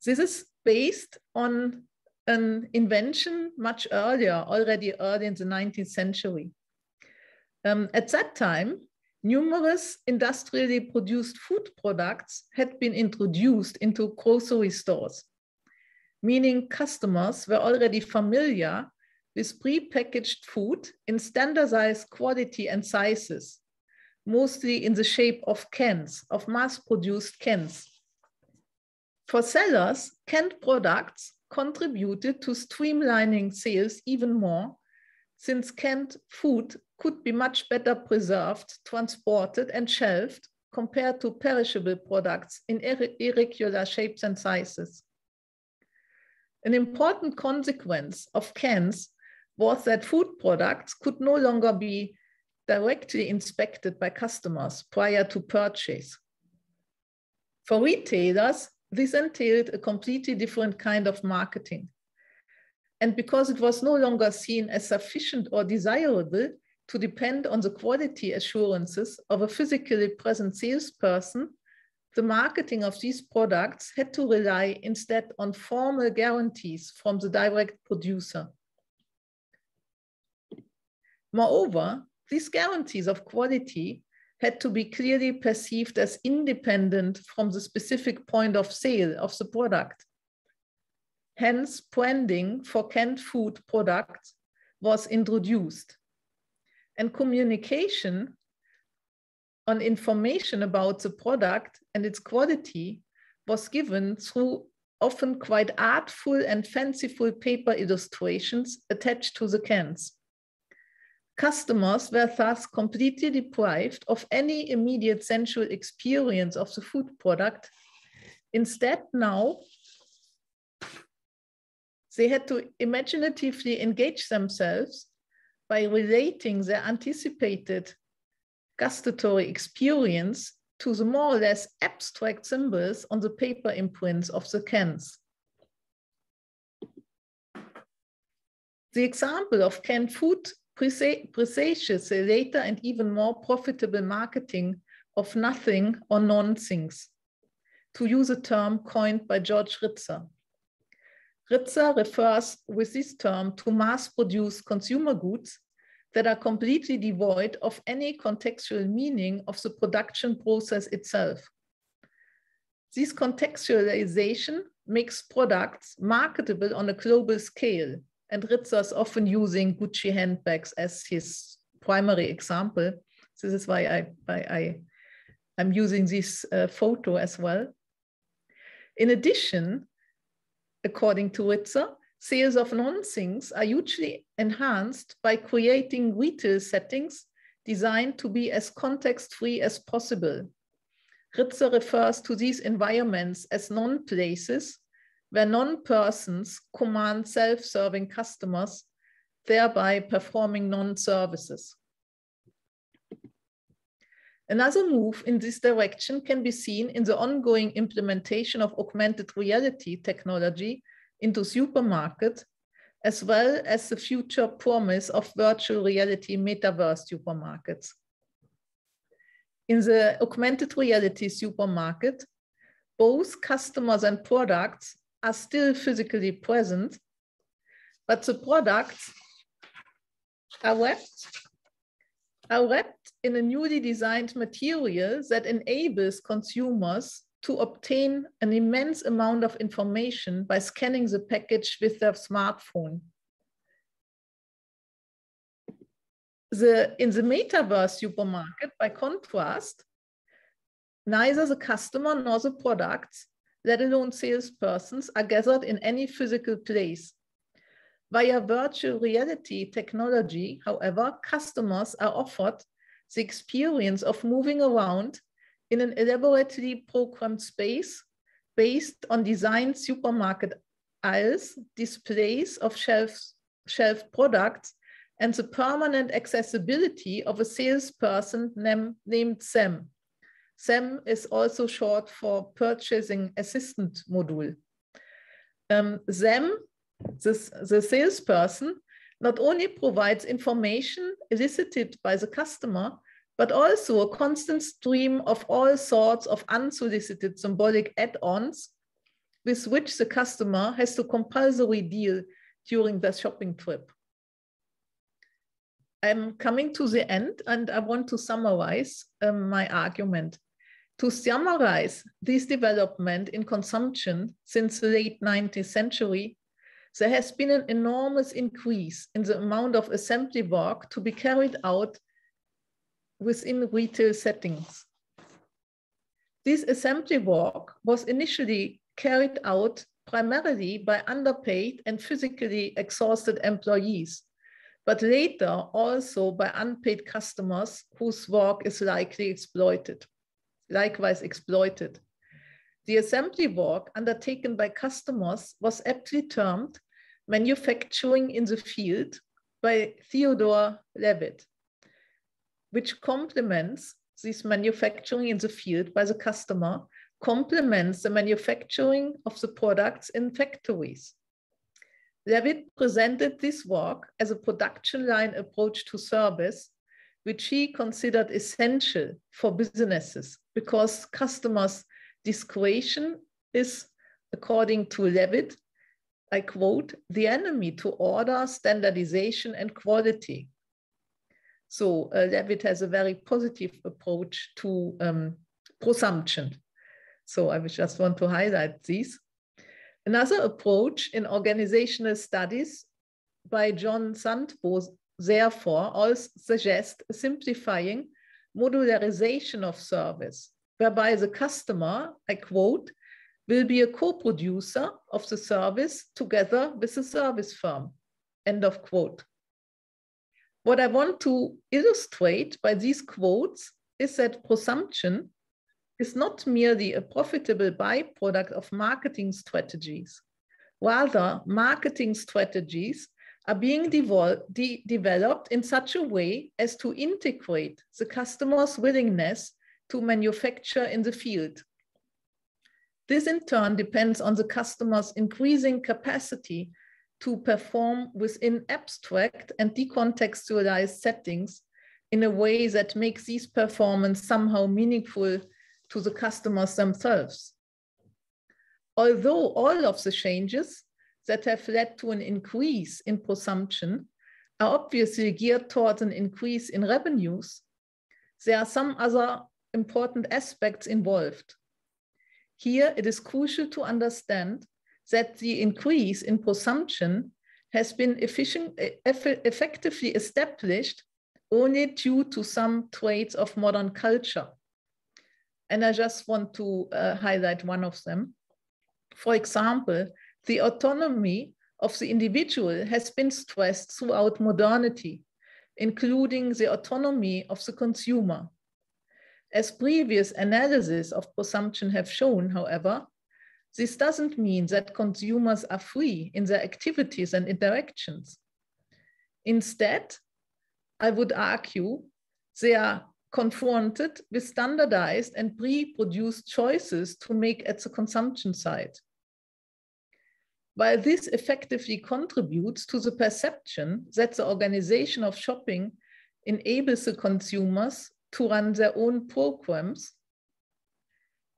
This is based on an invention much earlier, already early in the 19th century. At that time, numerous industrially produced food products had been introduced into grocery stores, meaning customers were already familiar with pre-packaged food in standardized quality and sizes, mostly in the shape of cans, of mass-produced cans. For sellers, canned products contributed to streamlining sales even more, since canned food could be much better preserved, transported, and shelved compared to perishable products in irregular shapes and sizes. An important consequence of cans was that food products could no longer be directly inspected by customers prior to purchase. For retailers, this entailed a completely different kind of marketing. And because it was no longer seen as sufficient or desirable to depend on the quality assurances of a physically present salesperson, the marketing of these products had to rely instead on formal guarantees from the direct producer. Moreover, these guarantees of quality had to be clearly perceived as independent from the specific point of sale of the product. Hence, branding for canned food products was introduced, and communication on information about the product and its quality was given through often quite artful and fanciful paper illustrations attached to the cans. Customers were thus completely deprived of any immediate sensual experience of the food product. Instead, now, they had to imaginatively engage themselves by relating their anticipated gustatory experience to the more or less abstract symbols on the paper imprints of the cans. The example of canned food presages the later and even more profitable marketing of nothing or non-things, to use a term coined by George Ritzer. Ritzer refers with this term to mass-produced consumer goods that are completely devoid of any contextual meaning of the production process itself. This contextualization makes products marketable on a global scale, and Ritzer's often using Gucci handbags as his primary example. This is why I'm using this photo as well. In addition, according to Ritzer, sales of non-things are hugely enhanced by creating retail settings designed to be as context-free as possible. Ritzer refers to these environments as non-places, where non-persons command self-serving customers, thereby performing non-services. Another move in this direction can be seen in the ongoing implementation of augmented reality technology into supermarkets, as well as the future promise of virtual reality metaverse supermarkets. In the augmented reality supermarket, both customers and products are still physically present, but the products are wrapped in a newly designed material that enables consumers to obtain an immense amount of information by scanning the package with their smartphone. In the metaverse supermarket, by contrast, neither the customer nor the products, let alone salespersons, are gathered in any physical place. Via virtual reality technology, however, customers are offered the experience of moving around in an elaborately programmed space based on designed supermarket aisles, displays of shelf products, and the permanent accessibility of a salesperson named Sam. Sam is also short for Purchasing Assistant Module. Sam, the salesperson, not only provides information elicited by the customer, but also a constant stream of all sorts of unsolicited symbolic add-ons with which the customer has to compulsorily deal during their shopping trip. I'm coming to the end and I want to summarize my argument. To summarize this development in consumption since the late 19th century, there has been an enormous increase in the amount of assembly work to be carried out within retail settings. This assembly work was initially carried out primarily by underpaid and physically exhausted employees, but later also by unpaid customers whose work is likewise exploited. The assembly work undertaken by customers was aptly termed manufacturing in the field by Theodore Levitt, which complements this manufacturing in the field by the customer, complements the manufacturing of the products in factories. Levitt presented this work as a production line approach to service, which he considered essential for businesses because customers' discretion is, according to Levitt, I quote, the enemy to order, standardization, and quality. So Levitt has a very positive approach to prosumption. So I just want to highlight these. Another approach in organizational studies by John Sandbo, therefore, also suggests a simplifying modularization of service, whereby the customer, I quote, will be a co-producer of the service together with the service firm, end of quote. What I want to illustrate by these quotes is that prosumption is not merely a profitable byproduct of marketing strategies. Rather, marketing strategies are being developed in such a way as to integrate the customer's willingness to manufacture in the field. This in turn depends on the customer's increasing capacity to perform within abstract and decontextualized settings in a way that makes these performances somehow meaningful to the customers themselves. Although all of the changes that have led to an increase in prosumption are obviously geared towards an increase in revenues, there are some other important aspects involved. Here, it is crucial to understand that the increase in prosumption has been effectively established only due to some traits of modern culture. And I just want to highlight one of them. For example, the autonomy of the individual has been stressed throughout modernity, including the autonomy of the consumer. As previous analyses of prosumption have shown, however, this doesn't mean that consumers are free in their activities and interactions. Instead, I would argue they are confronted with standardized and pre-produced choices to make at the consumption side. While this effectively contributes to the perception that the organization of shopping enables the consumers to run their own programs,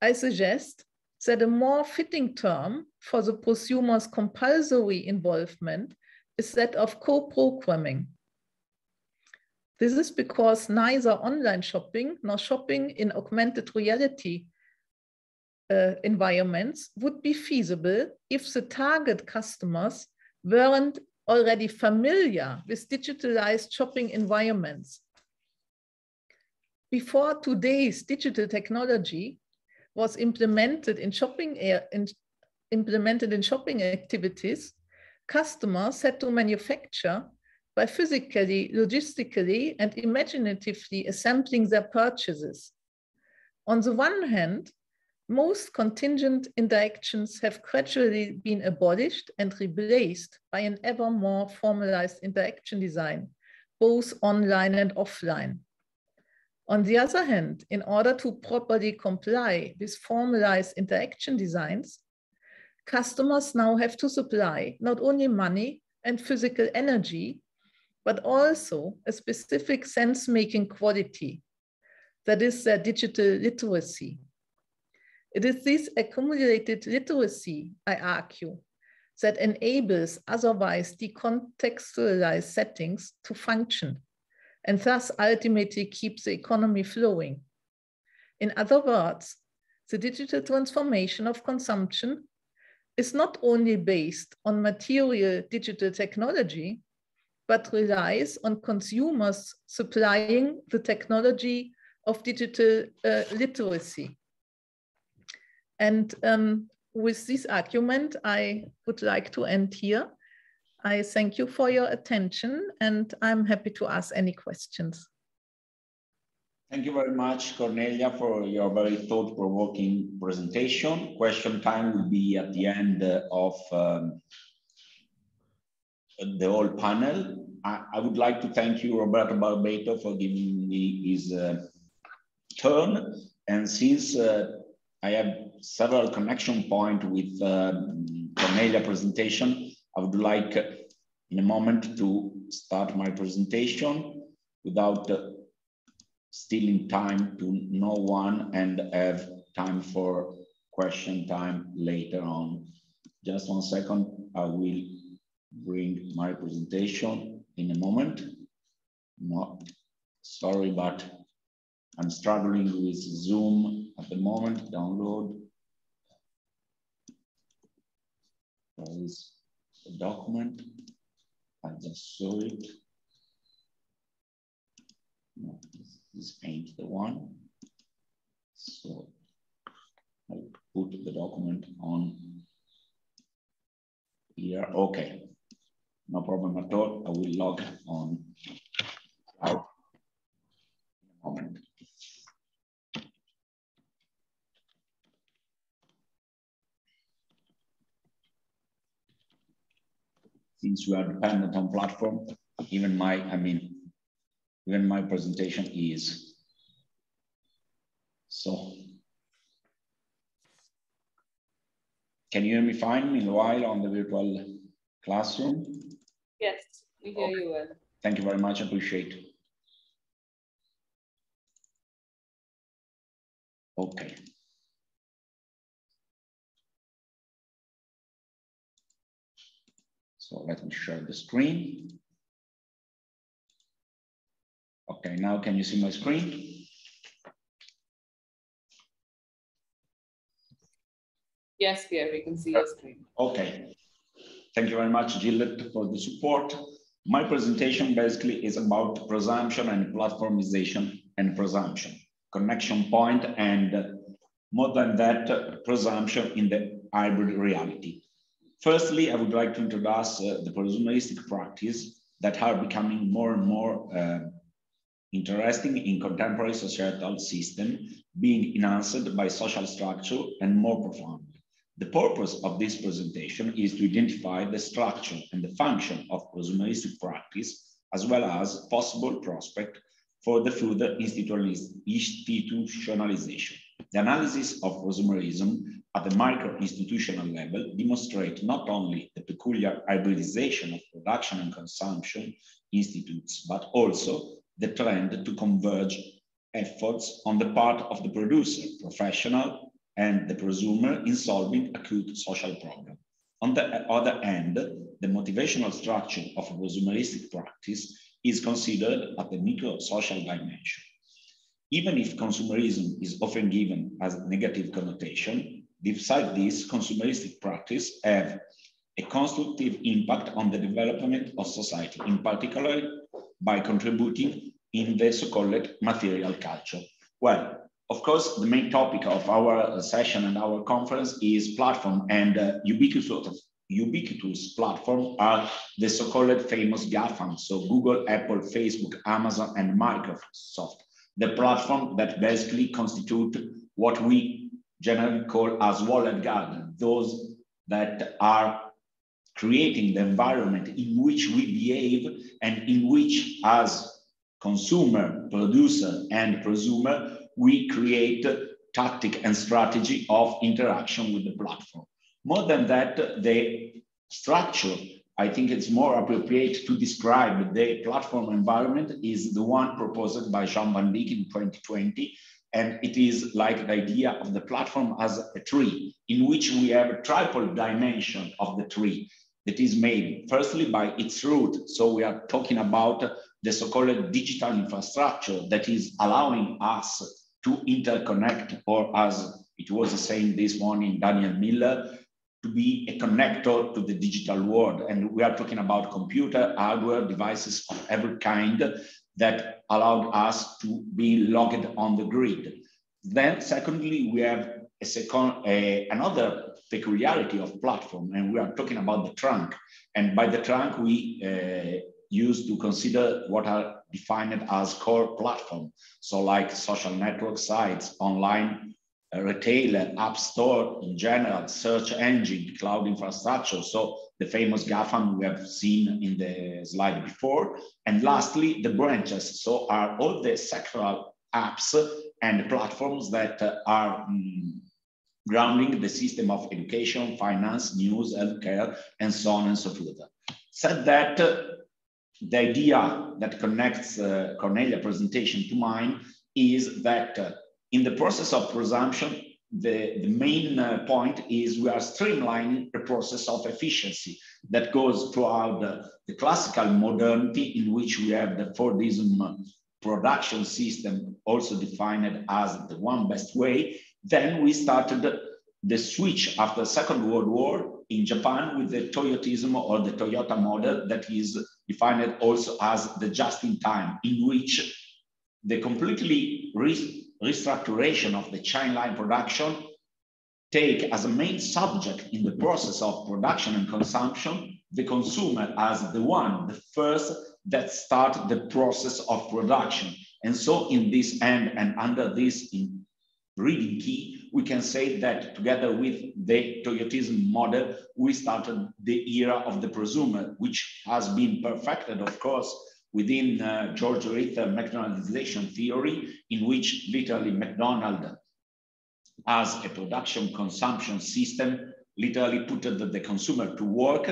I suggest that a more fitting term for the prosumer's compulsory involvement is that of co-programming. This is because neither online shopping nor shopping in augmented reality environments would be feasible if the target customers weren't already familiar with digitalized shopping environments. Before today's digital technology was implemented in shopping activities, customers had to manufacture by physically, logistically, and imaginatively assembling their purchases. On the one hand, most contingent interactions have gradually been abolished and replaced by an ever more formalized interaction design, both online and offline. On the other hand, in order to properly comply with formalized interaction designs, customers now have to supply not only money and physical energy, but also a specific sense-making quality, that is their digital literacy. It is this accumulated literacy, I argue, that enables otherwise decontextualized settings to function, and thus ultimately keeps the economy flowing. In other words, the digital transformation of consumption is not only based on material digital technology, but relies on consumers supplying the technology of digital literacy. And with this argument, I would like to end here. I thank you for your attention, and I'm happy to ask any questions. Thank you very much, Kornelia, for your very thought-provoking presentation. Question time will be at the end of the whole panel. I would like to thank you, Roberto Barbeito, for giving me his turn. And since I have several connection points with Kornelia presentation, I would like in a moment to start my presentation without stealing time to no one and have time for question time later on. Just 1 second, I will bring my presentation in a moment. No, sorry, but I'm struggling with Zoom at the moment. Download. There is a document. I just saw it. No, this ain't the one. So I put the document on here. Okay. No problem at all. I will log on out in a moment. Since we are dependent on platform, even my presentation is. So, can you hear me fine meanwhile on the virtual classroom? Yes, we hear you well. Thank you very much, appreciate it. Okay. So let me share the screen. Okay, now can you see my screen? Yes, Pierre, we can see your screen. Okay. Thank you very much, Gillette, for the support. My presentation basically is about presumption and platformization and presumption, connection point, and more than that, presumption in the hybrid reality. Firstly, I would like to introduce the presumeristic practice that are becoming more and more interesting in contemporary societal system, being enhanced by social structure and more profound. The purpose of this presentation is to identify the structure and the function of presumeristic practice, as well as possible prospect for the further institutionalization. The analysis of presumerism at the micro-institutional level demonstrate not only the peculiar hybridization of production and consumption institutes, but also the trend to converge efforts on the part of the producer, professional, and the presumer in solving acute social problem. On the other hand, the motivational structure of a presumeristic practice is considered at the micro-social dimension. Even if consumerism is often given as a negative connotation, beside this, consumeristic practice have a constructive impact on the development of society, in particular by contributing in the so-called material culture. Well, of course, the main topic of our session and our conference is platform, and ubiquitous platform are the so-called famous GAFAM, so Google, Apple, Facebook, Amazon, and Microsoft, the platform that basically constitute what we generally call as walled garden, those that are creating the environment in which we behave and in which as consumer, producer, and presumer, we create tactic and strategy of interaction with the platform. More than that, the structure, I think it's more appropriate to describe the platform environment is the one proposed by Jean Van Dijk in 2020. And it is like the idea of the platform as a tree in which we have a triple dimension of the tree that is made firstly by its root. So we are talking about the so-called digital infrastructure that is allowing us to interconnect, or as it was saying this morning, Daniel Miller, to be a connector to the digital world. And we are talking about computer, hardware, devices of every kind that allowed us to be logged on the grid. Then secondly, we have another peculiarity of platform, and we are talking about the trunk. And by the trunk, we used to consider what are defined as core platform. So like social network sites, online retailer, app store in general, search engine, cloud infrastructure. So the famous GAFAM we have seen in the slide before. And lastly, the branches. So are all the sectoral apps and platforms that are grounding the system of education, finance, news, healthcare, and so on and so forth. Said that, the idea that connects Kornelia presentation to mine is that in the process of presumption, the main point is we are streamlining the process of efficiency that goes throughout the classical modernity in which we have the Fordism production system also defined as the one best way. Then we started the switch after the Second World War in Japan with the Toyotism or the Toyota model that is defined also as the just-in-time, in which the completely restructuration of the chain line production take as a main subject in the process of production and consumption, the consumer as the one, the first that start the process of production. And so in this end and under this reading key, we can say that together with the Toyotism model, we started the era of the prosumer, which has been perfected, of course, within George Rither McDonaldization theory, in which literally McDonald as a production consumption system literally put the consumer to work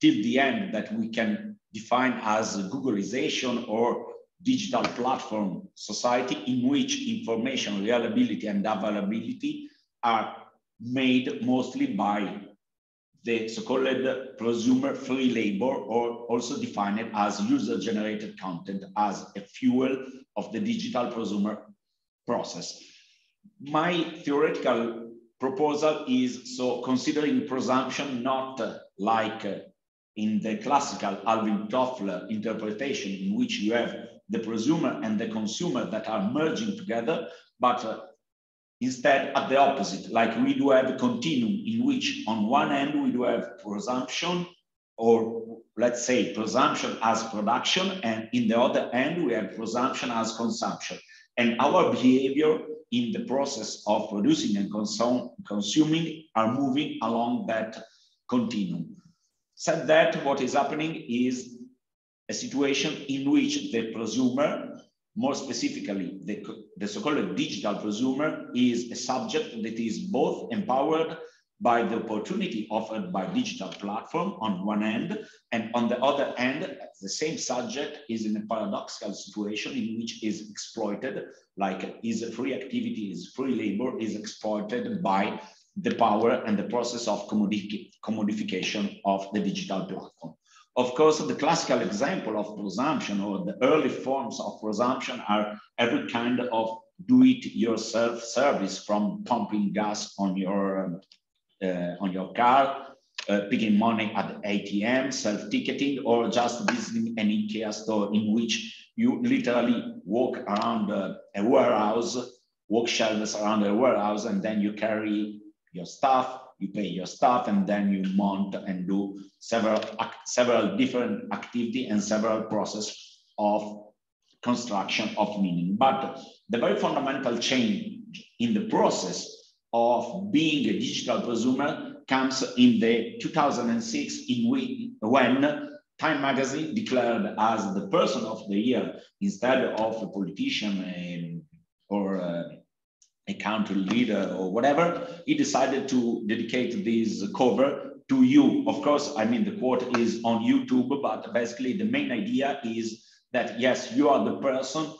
till the end that we can define as Googleization or digital platform society, in which information reliability and availability are made mostly by the so-called prosumer free labor, or also defined as user-generated content as a fuel of the digital prosumer process. My theoretical proposal is, so considering prosumption not like in the classical Alvin Toffler interpretation, in which you have the prosumer and the consumer that are merging together, but instead at the opposite, like we do have a continuum in which on one end we do have prosumption, or let's say prosumption as production, and in the other end we have prosumption as consumption. And our behavior in the process of producing and consuming are moving along that continuum. Said that, what is happening is a situation in which the prosumer, more specifically the so-called digital prosumer, is a subject that is both empowered by the opportunity offered by digital platform on one end, and on the other end, the same subject is in a paradoxical situation in which is exploited, like is free activity, is free labor, is exploited by the power and the process of commodification of the digital platform. Of course, the classical example of prosumption or the early forms of prosumption are every kind of do-it-yourself service, from pumping gas on your car, picking money at the ATM, self-ticketing, or just visiting an IKEA store in which you literally walk around a warehouse, walk shelves around a warehouse, and then you carry your stuff, you pay your stuff, and then you mount and do several different activity and several process of construction of meaning. But the very fundamental change in the process of being a digital prosumer comes in the 2006, when Time magazine declared as the person of the year, instead of a politician or a country leader or whatever, he decided to dedicate this cover to you. Of course, I mean, the quote is on YouTube, but basically the main idea is that, yes, you are the person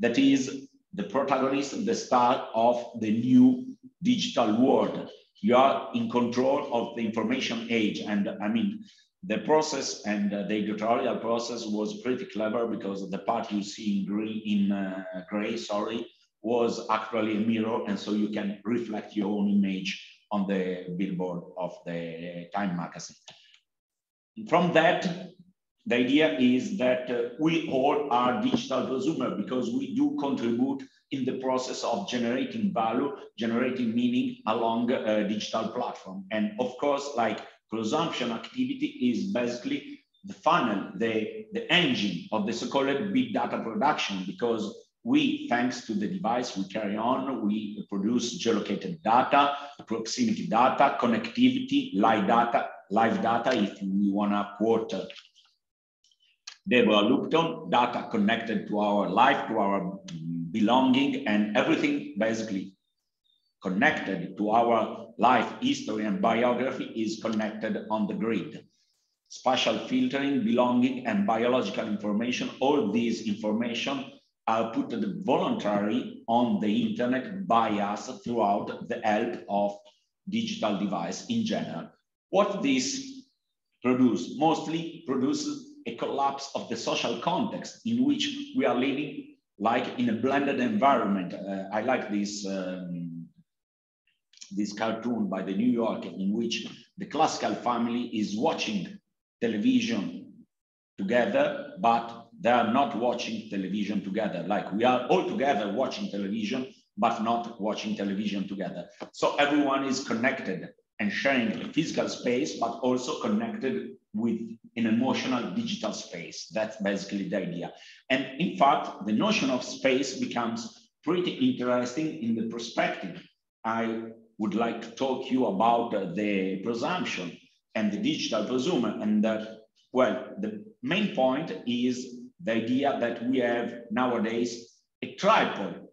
that is the protagonist, the star of the new digital world. You are in control of the information age. And I mean, the process and the editorial process was pretty clever, because the part you see in gray, was actually a mirror. And so you can reflect your own image on the billboard of the Time magazine. From that, the idea is that we all are digital prosumer, because we do contribute in the process of generating value, generating meaning along a digital platform. And of course, like prosumption activity is basically the funnel, the engine of the so-called big data production, because we, thanks to the device we carry on, we produce geolocated data, proximity data, connectivity, live data, if we want to quote Deborah Lupton, data connected to our life, to our belonging, and everything basically connected to our life, history, and biography is connected on the grid. Spatial filtering, belonging, and biological information, all these information are put voluntarily on the internet by us throughout the help of digital device in general. What this produces? Mostly produces a collapse of the social context in which we are living, like in a blended environment. I like this, this cartoon by the New Yorker, in which the classical family is watching television together, but they are not watching television together. Like we are all together watching television, but not watching television together. So everyone is connected and sharing a physical space, but also connected with an emotional digital space. That's basically the idea. And in fact, the notion of space becomes pretty interesting in the perspective. I would like to talk to you about the prosumption and the digital prosumer. And well, the main point is the idea that we have nowadays a triple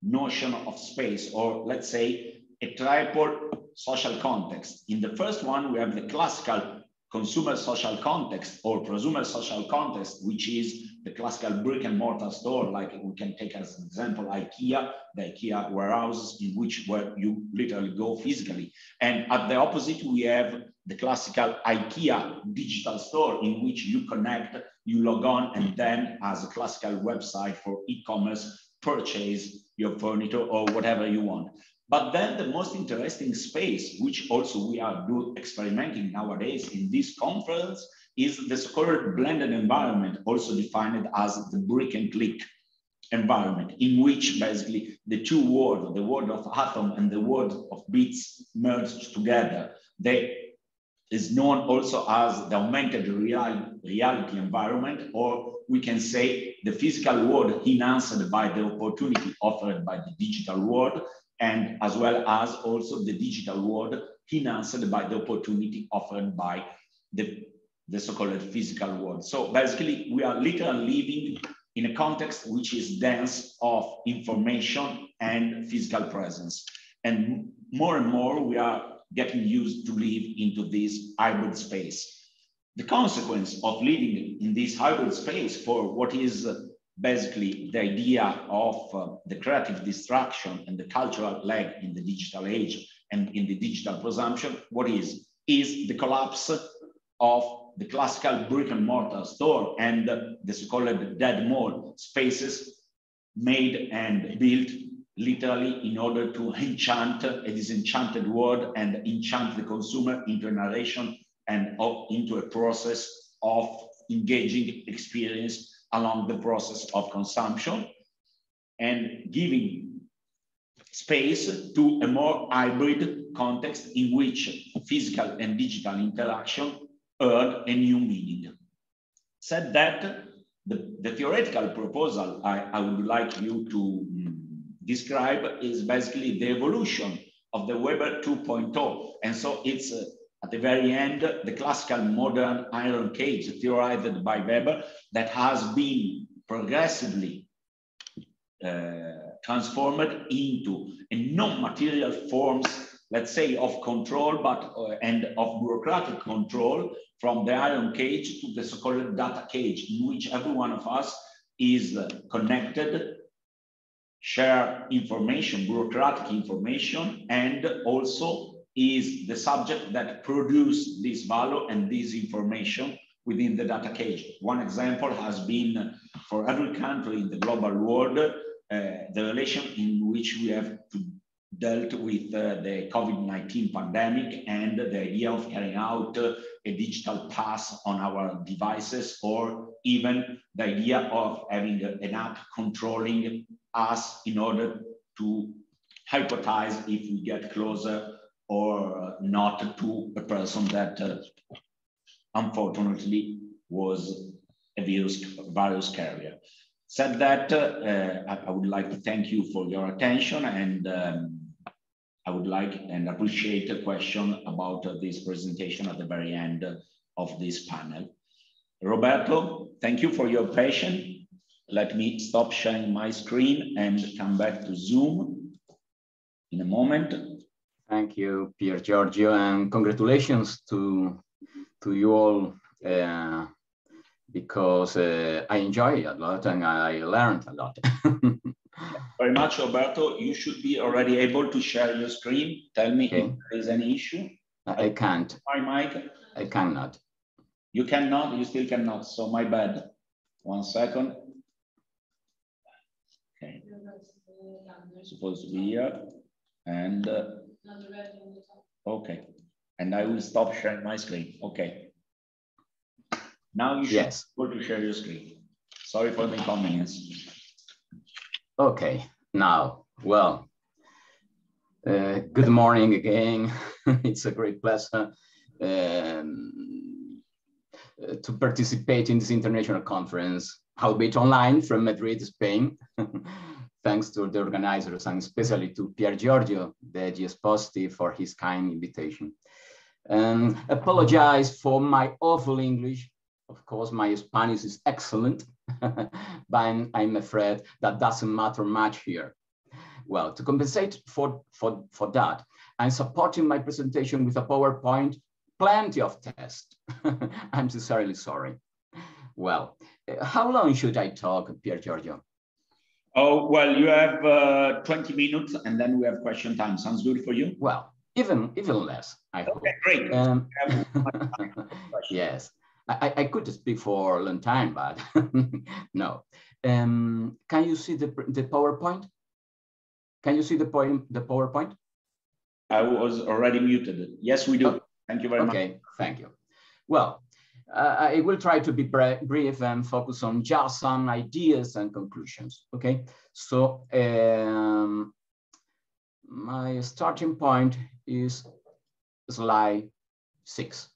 notion of space, or let's say a triple social context. In the first one, we have the classical consumer social context or prosumer social context, which is the classical brick and mortar store, like we can take as an example IKEA, the IKEA warehouses in which where you literally go physically. And at the opposite, we have the classical IKEA digital store in which you connect, you log on, and then as a classical website for e-commerce, purchase your furniture or whatever you want. But then the most interesting space, which also we are experimenting nowadays in this conference, is the so-called blended environment, also defined as the brick and click environment, in which basically the two worlds, the world of atom and the world of bits, merged together. They is known also as the augmented reality environment, or we can say the physical world enhanced by the opportunity offered by the digital world, and as well as also the digital world enhanced by the opportunity offered by the so-called physical world. So basically, we are literally living in a context which is dense of information and physical presence. And more we are getting used to live into this hybrid space. The consequence of living in this hybrid space for what is basically the idea of the creative distraction and the cultural lag in the digital age and in the digital prosumption, what is the collapse of the classical brick and mortar store and the so-called dead mall spaces made and built literally in order to enchant a disenchanted world and enchant the consumer into a narration and into a process of engaging experience along the process of consumption, and giving space to a more hybrid context in which physical and digital interaction earn a new meaning. Said that, the theoretical proposal I would like you to describe is basically the evolution of the Weber 2.0. And so it's at the very end, the classical modern iron cage theorized by Weber that has been progressively transformed into a non-material forms, let's say, of control, but and of bureaucratic control from the iron cage to the so-called data cage, in which every one of us is connected, share information, bureaucratic information, and also is the subject that produce this value and this information within the data cage. One example has been for every country in the global world, the relation in which we have dealt with the COVID-19 pandemic and the idea of carrying out a digital pass on our devices, or even the idea of having an app controlling us in order to hypothesize if we get closer or not to a person that unfortunately was a virus carrier. Said that, I would like to thank you for your attention, and I would like and appreciate a question about this presentation at the very end of this panel. Roberto, thank you for your patience. Let me stop sharing my screen and come back to Zoom in a moment. Thank you, Piergiorgio, and congratulations to you all, because I enjoy a lot and I learned a lot. Very much, Roberto. You should be already able to share your screen. Tell me if there is any issue. I can't. My mic? I cannot. You cannot? You still cannot. So my bad. 1 second. Okay. Supposed to be here. And okay. And I will stop sharing my screen. Okay. Now you should be able to share your screen. Sorry for the inconvenience. Okay, now, well, good morning again. It's a great pleasure to participate in this international conference, albeit online from Madrid, Spain. Thanks to the organizers and especially to Piergiorgio, Degli Esposti, for his kind invitation. Apologize for my awful English. Of course, my Spanish is excellent, but I'm afraid that doesn't matter much here. Well, to compensate for that, I'm supporting my presentation with a PowerPoint, plenty of text. I'm sincerely sorry. Well, how long should I talk, Piergiorgio? Oh, well, you have 20 minutes and then we have question time. Sounds good for you? Well, even less, I hope. Okay, great. Yes. I could speak for a long time, but no. Can you see the PowerPoint? Can you see the PowerPoint? I was already muted. Yes, we do. Oh, thank you very much. Okay, thank you. Well, I will try to be brief and focus on just some ideas and conclusions, okay? So my starting point is slide 6.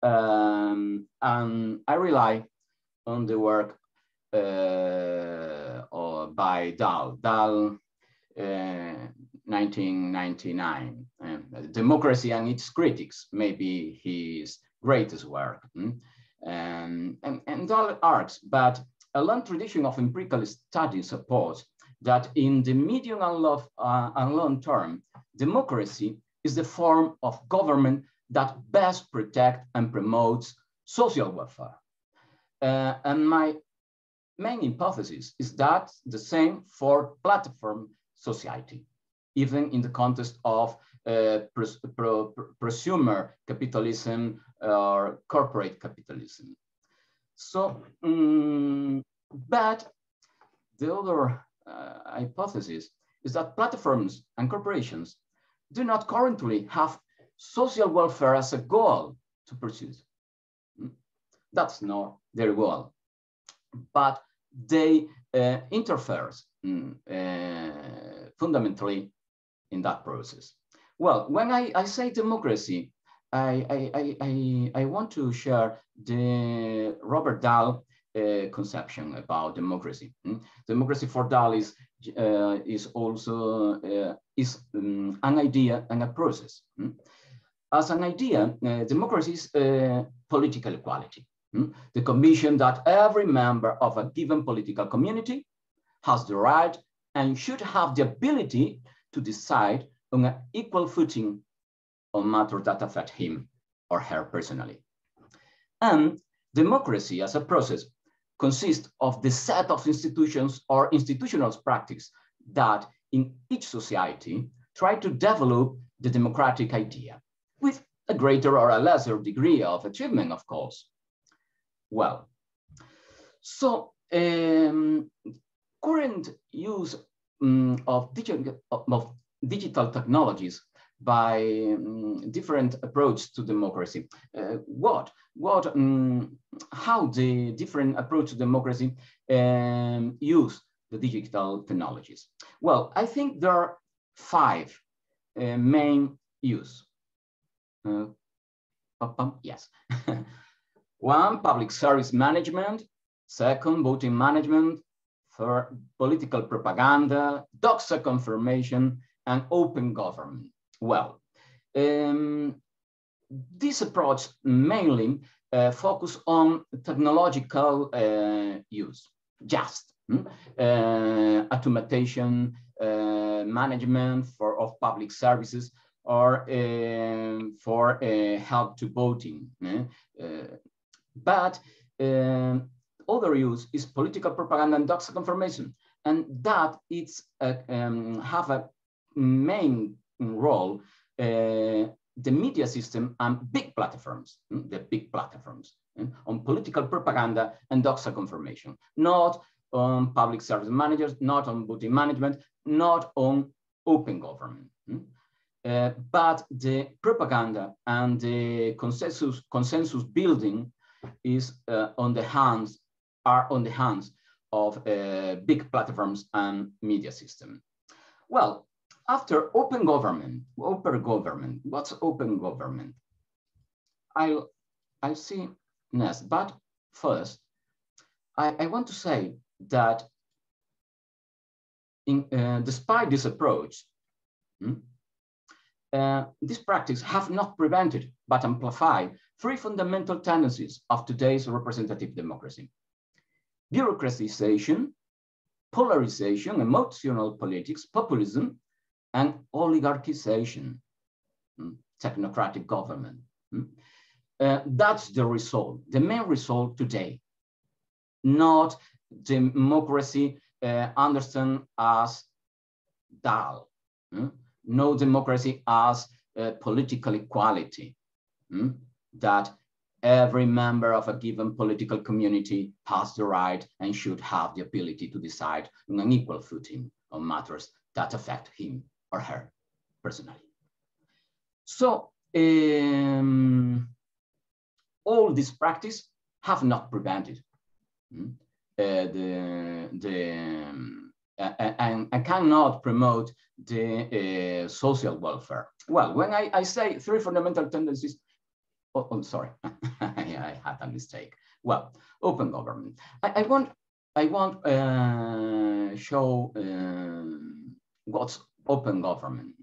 And I rely on the work by Dahl, 1999, Democracy and Its Critics, maybe his greatest work. And Dahl argues, but a long tradition of empirical study supports that in the medium and long term, democracy is the form of government that best protects and promotes social welfare. And my main hypothesis is that the same for platform society, even in the context of prosumer capitalism or corporate capitalism. So, but the other hypothesis is that platforms and corporations do not currently have social welfare as a goal to pursue. That's not their goal, but they interfere fundamentally in that process. Well, when I say democracy, I want to share the Robert Dahl conception about democracy. Democracy for Dahl is also an idea and a process. As an idea, democracy is political equality. The conviction that every member of a given political community has the right and should have the ability to decide on an equal footing on matters that affect him or her personally. And democracy as a process consists of the set of institutions or institutional practice that in each society try to develop the democratic idea with a greater or a lesser degree of achievement, of course. Well, so current use of digital technologies by different approach to democracy. How the different approach to democracy use the digital technologies? Well, I think there are 5 main use. Yes. 1, public service management. 2, voting management. 3, political propaganda, doxa confirmation, and open government. Well, this approach mainly focus on technological use, just automation, management of public services, or for help to voting. But other use is political propaganda and doxa confirmation, and that it's have a main role the media system and big platforms, on political propaganda and doxa confirmation, not on public service managers, not on voting management, not on open government. But the propaganda and the consensus building is on the hands of big platforms and media system. Well, after open government, what's open government? I'll see next, but first, I want to say that despite this approach, this practice have not prevented but amplified 3 fundamental tendencies of today's representative democracy: bureaucratization, polarization, emotional politics, populism, and oligarchization, technocratic government. That's the result, the main result today. Not democracy understood as Dahl, no democracy as political equality, that every member of a given political community has the right and should have the ability to decide on an equal footing on matters that affect him or her personally. So all this practice have not prevented and cannot promote the social welfare. Well, when I say three fundamental tendencies, oh sorry, I had a mistake. Well, open government. I want show what's open government.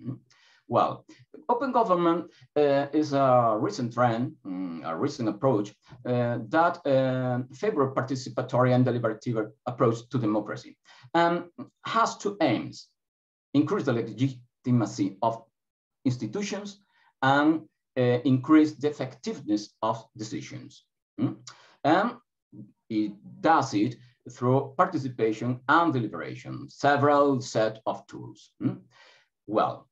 Well, open government is a recent trend, a recent approach that favors participatory and deliberative approach to democracy, and has two aims: increase the legitimacy of institutions and increase the effectiveness of decisions. And it does it through participation and deliberation, several set of tools. Well,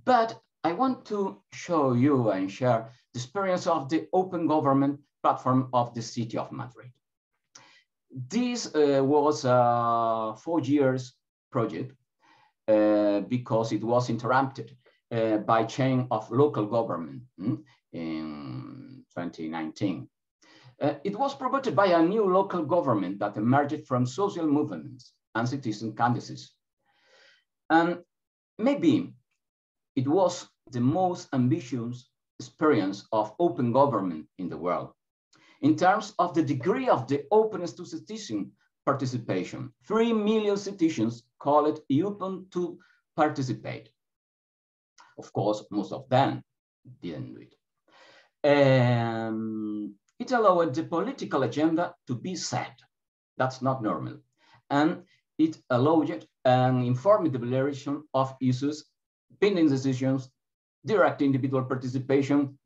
but I want to show you and share the experience of the open government platform of the city of Madrid. This was a 4 years project because it was interrupted by change of local government in 2019. It was promoted by a new local government that emerged from social movements and citizen candidacies. And maybe it was the most ambitious experience of open government in the world. In terms of the degree of the openness to citizen participation, 3 million citizens called it open to participate. Of course, most of them didn't do it. It allowed the political agenda to be set. That's not normal. And it allowed an informed deliberation of issues, binding decisions, direct individual participation,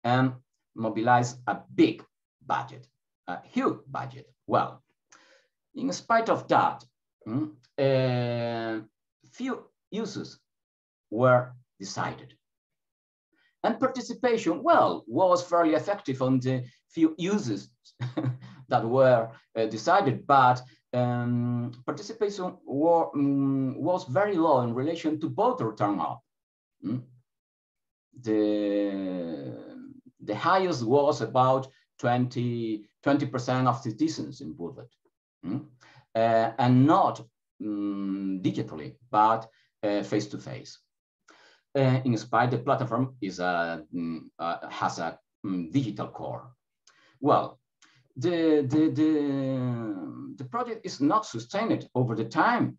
and mobilize a big budget, a huge budget. Well, in spite of that, few uses were decided. And participation, well, was fairly effective on the few uses that were decided, but participation was very low in relation to voter turnout. The highest was about 20% of citizens involved, and not digitally, but face-to-face. In spite, the platform is has a digital core. Well, the project is not sustained over the time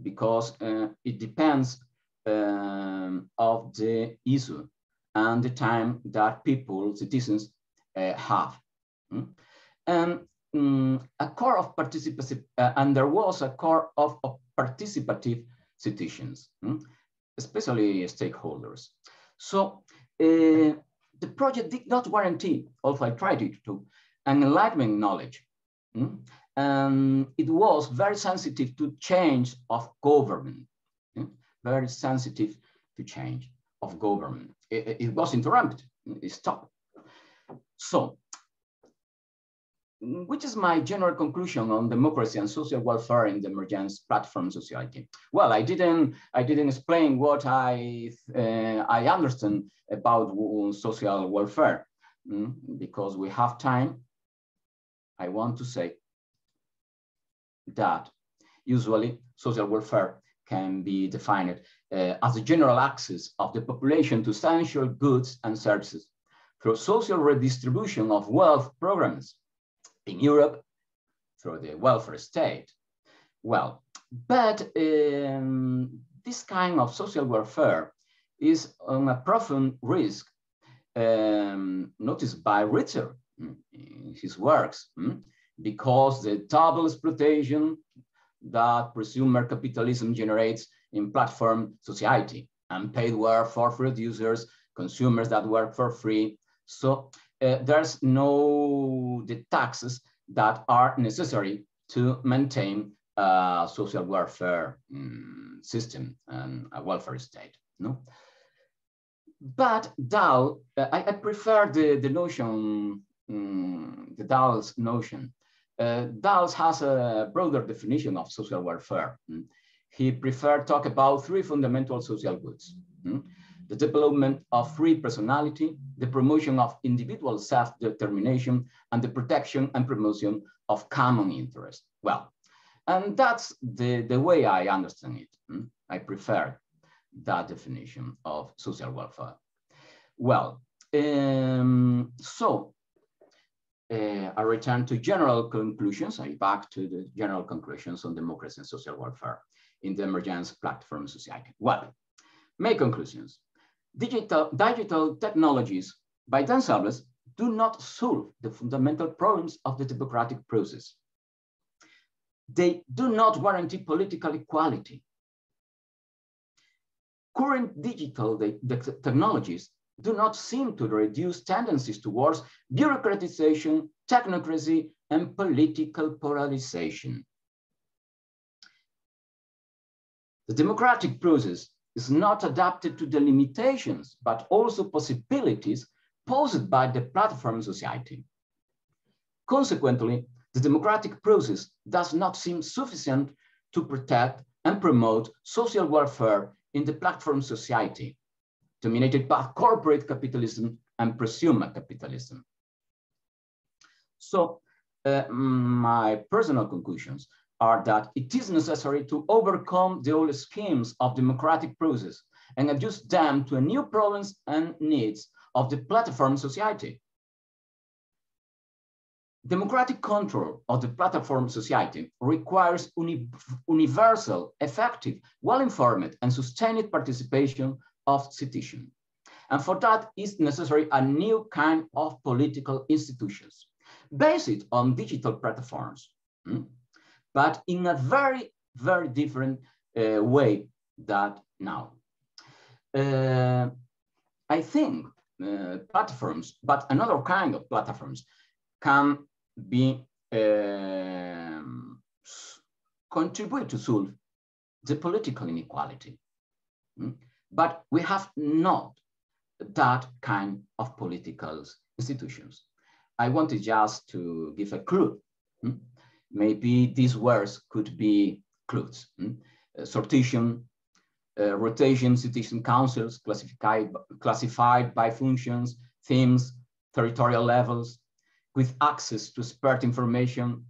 because it depends of the issue and the time that people, citizens, have. And a core of participative, and there was a core of participative citizens, especially stakeholders. So the project did not guarantee, although I tried it to, an enlightenment knowledge. And it was very sensitive to change of government, very sensitive to change of government. It was interrupted, it stopped. So, which is my general conclusion on democracy and social welfare in the Emergence platform society? Well, I didn't explain what I understand about social welfare because we have time. I want to say that usually social welfare can be defined as the general access of the population to essential goods and services through social redistribution of wealth programs in Europe through the welfare state. Well, but this kind of social welfare is on a profound risk noticed by Ritter in his works, because the double exploitation that presumed capitalism generates in platform society, unpaid work for producers, consumers that work for free. So there's no the taxes that are necessary to maintain a social welfare system and a welfare state. No, but DAO, I prefer the notion, the DAO's notion, Dawes has a broader definition of social welfare. He preferred talk about three fundamental social goods: the development of free personality, the promotion of individual self-determination, and the protection and promotion of common interest. Well, and that's the way I understand it. I prefer that definition of social welfare. Well, I return to general conclusions. I back to the general conclusions on democracy and social welfare in the Emergence platform society. Well, main conclusions. Digital technologies by themselves do not solve the fundamental problems of the democratic process. They do not guarantee political equality. Current digital technologies do not seem to reduce tendencies towards bureaucratization, technocracy, and political polarization. The democratic process is not adapted to the limitations, but also possibilities posed by the platform society. Consequently, the democratic process does not seem sufficient to protect and promote social welfare in the platform society, dominated by corporate capitalism and prosumer capitalism. So my personal conclusions are that it is necessary to overcome the old schemes of democratic process and adjust them to new problems and needs of the platform society. Democratic control of the platform society requires universal, effective, well-informed, and sustained participation of citizens. And for that is necessary a new kind of political institutions based on digital platforms, but in a very, very different way than now. I think platforms, but another kind of platforms can be contribute to solve the political inequality. But we have not that kind of political institutions. I wanted just to give a clue. Maybe these words could be clues. Sortition, rotation, citizen councils, classified by functions, themes, territorial levels, with access to expert information,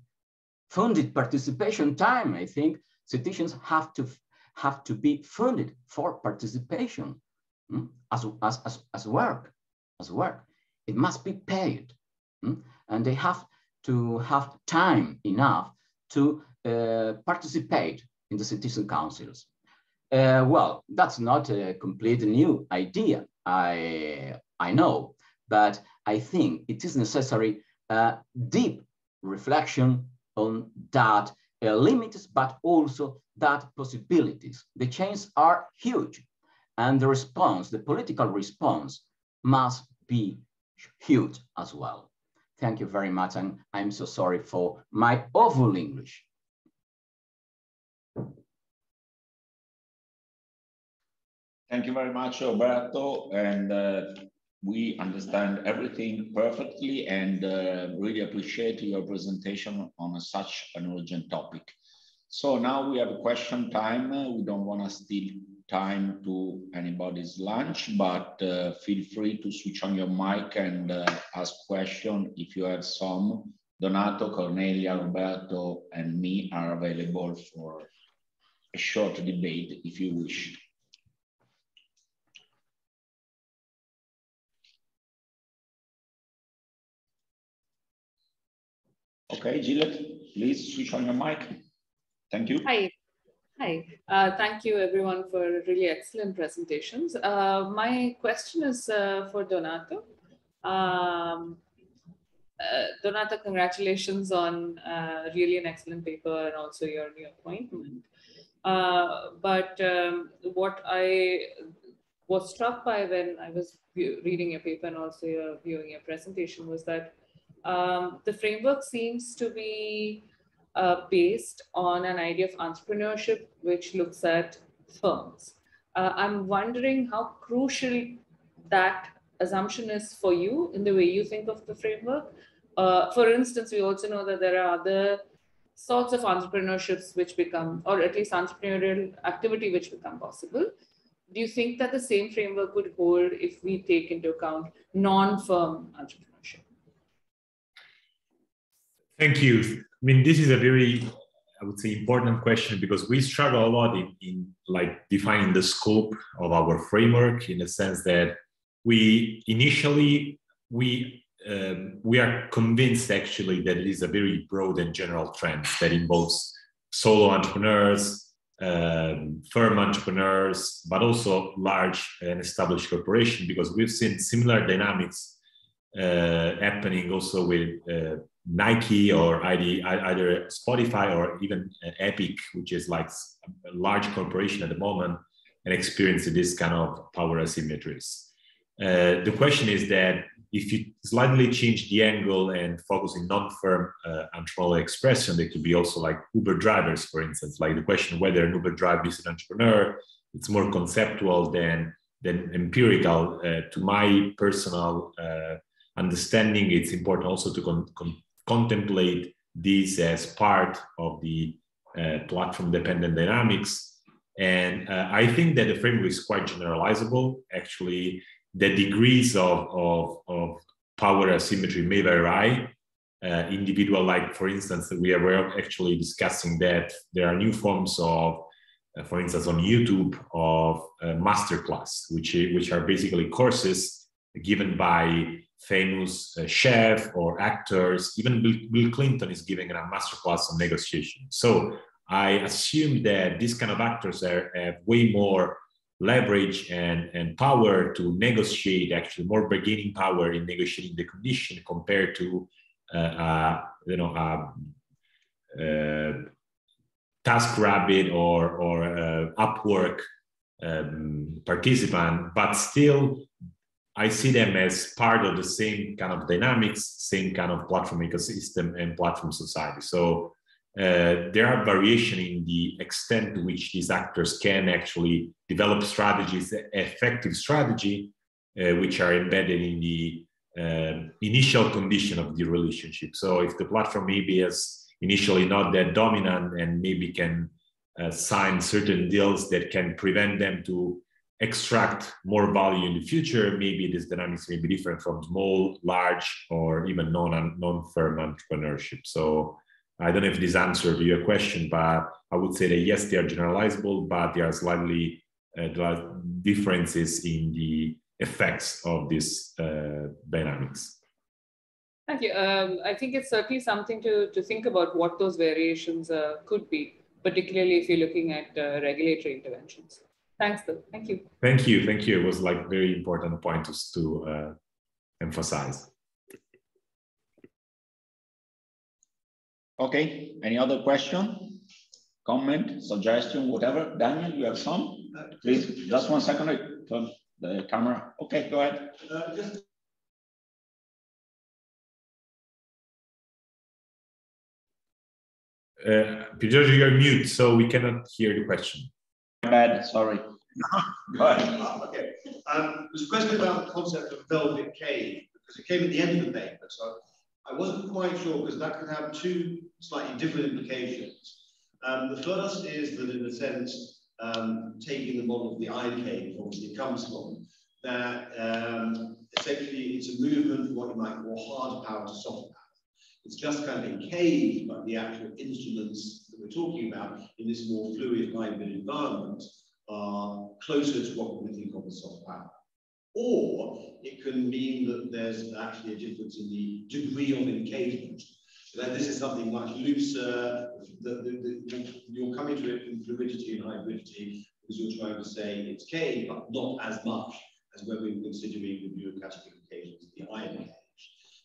funded participation time. I think citizens have to be funded for participation as work. It must be paid, and they have to have time enough to participate in the citizen councils. Well, that's not a complete new idea, I know, but I think it is necessary deep reflection on that limits, but also that possibilities. The changes are huge, and the response, the political response, must be huge as well. Thank you very much, and I'm so sorry for my awful English. Thank you very much, Roberto, and we understand everything perfectly and really appreciate your presentation on such an urgent topic. So now we have a question time. We don't want to steal time to anybody's lunch, but feel free to switch on your mic and ask questions if you have some. Donato, Kornelia, Roberto, and me are available for a short debate if you wish. Okay, Gillette, please switch on your mic. Thank you. Hi. Thank you everyone for really excellent presentations. My question is for Donato. Donato, congratulations on really an excellent paper and also your new appointment. But what I was struck by when I was reading your paper and also viewing your presentation was that the framework seems to be based on an idea of entrepreneurship, which looks at firms. I'm wondering how crucial that assumption is for you in the way you think of the framework, For instance, we also know that there are other sorts of entrepreneurships which become, or at least entrepreneurial activity which become possible. Do you think that the same framework would hold if we take into account non-firm entrepreneurship? Thank you. I mean, this is a very, I would say, important question, because we struggle a lot in like defining the scope of our framework, in the sense that we are convinced actually that it is a very broad and general trend that involves solo entrepreneurs, firm entrepreneurs, but also large and established corporations, because we've seen similar dynamics happening also with Nike, or either Spotify, or even Epic, which is like a large corporation at the moment, and experiencing this kind of power asymmetries. The question is that if you slightly change the angle and focus in non-firm entrepreneurial expression, they could be also like Uber drivers, for instance. Like the question whether an Uber driver is an entrepreneur, it's more conceptual than empirical. To my personal understanding, it's important also to contemplate this as part of the platform-dependent dynamics. And I think that the framework is quite generalizable. Actually, the degrees of power asymmetry may vary. Individual, like for instance, we are actually discussing that there are new forms of, for instance, on YouTube, of masterclass, which are basically courses given by famous chef or actors. Even Bill Clinton is giving a masterclass on negotiation. So I assume that these kind of actors have way more leverage and power to negotiate, actually more bargaining power in negotiating the condition, compared to TaskRabbit or Upwork participant. But still, I see them as part of the same kind of dynamics, same kind of platform ecosystem and platform society. So there are variation in the extent to which these actors can actually develop strategies, effective strategy, which are embedded in the initial condition of the relationship. So if the platform maybe is initially not that dominant, and maybe can sign certain deals that can prevent them to extract more value in the future, maybe this dynamics may be different from small, large, or even non-firm entrepreneurship. So I don't know if this answered your question, but I would say that yes, they are generalizable, but there are slightly differences in the effects of these dynamics. Thank you. I think it's certainly something to think about what those variations could be, particularly if you're looking at regulatory interventions. Thanks, Bill. Thank you. Thank you. Thank you. It was like very important point to emphasize. Okay. Any other question, comment, suggestion, whatever? Daniel, you have some? Please, just 1 second. I turn the camera. Okay, go ahead. Piergiorgio, you're mute, so we cannot hear the question. Bad, sorry. Go ahead. Okay. There's a question about the concept of velvet cave, because it came at the end of the paper. So I wasn't quite sure, because that could have two slightly different implications. The first is that, in a sense, taking the model of the iron cave, obviously it comes from, that essentially it's a movement from what you might call hard power to soft power. It's just kind of encaged, but the actual instruments that we're talking about in this more fluid hybrid environment are closer to what we think of as soft power. Or it can mean that there's actually a difference in the degree of engagement. So that this is something much looser, you're coming to it in fluidity and hybridity, because you're trying to say it's cave, but not as much as when we were considering the bureaucratic implications of the iron cage.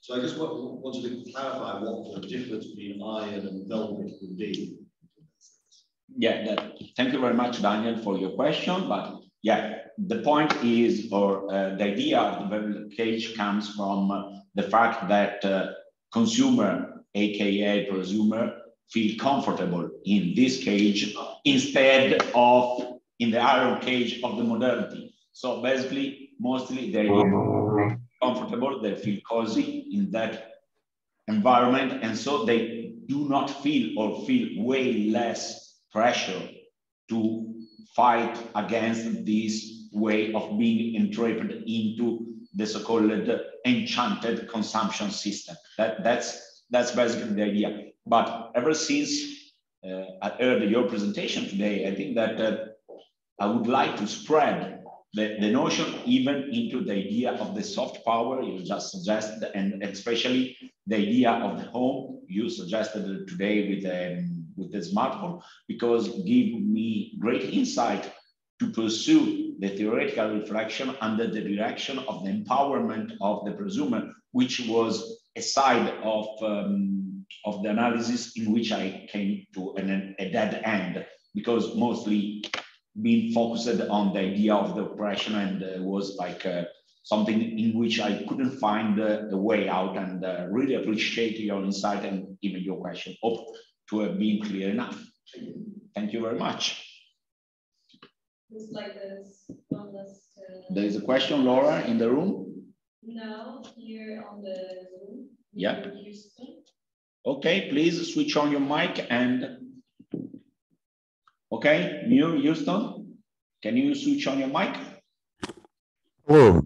So I just wanted to clarify what the difference between iron and velvet would be. Yeah, thank you very much, Daniel, for your question. But yeah, the point is, or the idea of the velvet cage comes from the fact that consumer, aka prosumer, feel comfortable in this cage instead of in the iron cage of the modernity. So basically, mostly they are comfortable, they feel cozy in that environment, and so they do not feel or feel way less pressure to fight against this way of being entrapped into the so-called enchanted consumption system. That's basically the idea. But ever since I heard your presentation today, I think that I would like to spread the notion even into the idea of the soft power you just suggested, and especially the idea of the home you suggested today with the smartphone, because give me great insight to pursue the theoretical reflection under the direction of the empowerment of the prosumer, which was a side of the analysis in which I came to a dead end, because mostly being focused on the idea of the oppression, and was like something in which I couldn't find a way out, and really appreciate your insight and even your question. Hope to have been clear enough. Thank you very much. Just like this, on this, there is a question, Laura, in the room? No, here on the Zoom. Yeah. Okay, please switch on your mic and okay, Houston, can you switch on your mic? Hello.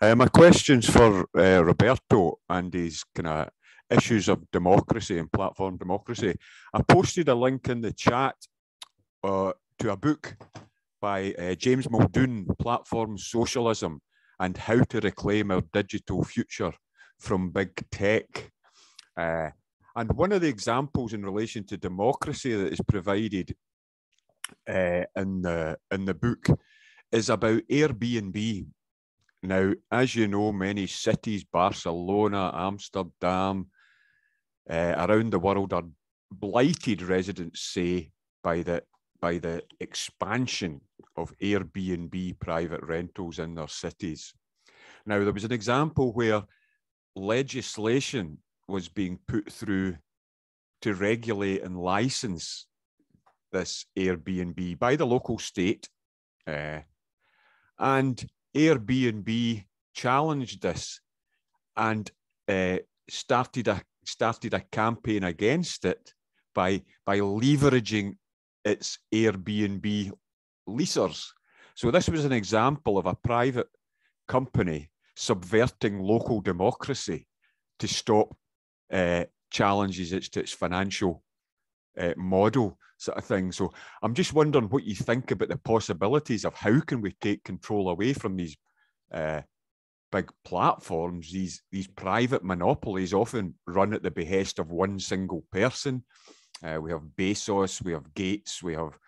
My question's for Roberto and his kind of issues of democracy and platform democracy. I posted a link in the chat to a book by James Muldoon, Platform Socialism and How to Reclaim Our Digital Future from Big Tech. And one of the examples in relation to democracy that is provided in the book is about Airbnb. Now, as you know, many cities, Barcelona, Amsterdam, around the world are blighted, residents say, by the expansion of Airbnb private rentals in their cities. Now, there was an example where legislation was being put through to regulate and license this Airbnb by the local state, and Airbnb challenged this and started a campaign against it by leveraging its Airbnb leasers. So this was an example of a private company subverting local democracy to stop challenges to its financial model sort of thing. So I'm just wondering what you think about the possibilities of how can we take control away from these big platforms, these private monopolies often run at the behest of one single person. We have Bezos, we have Gates, we have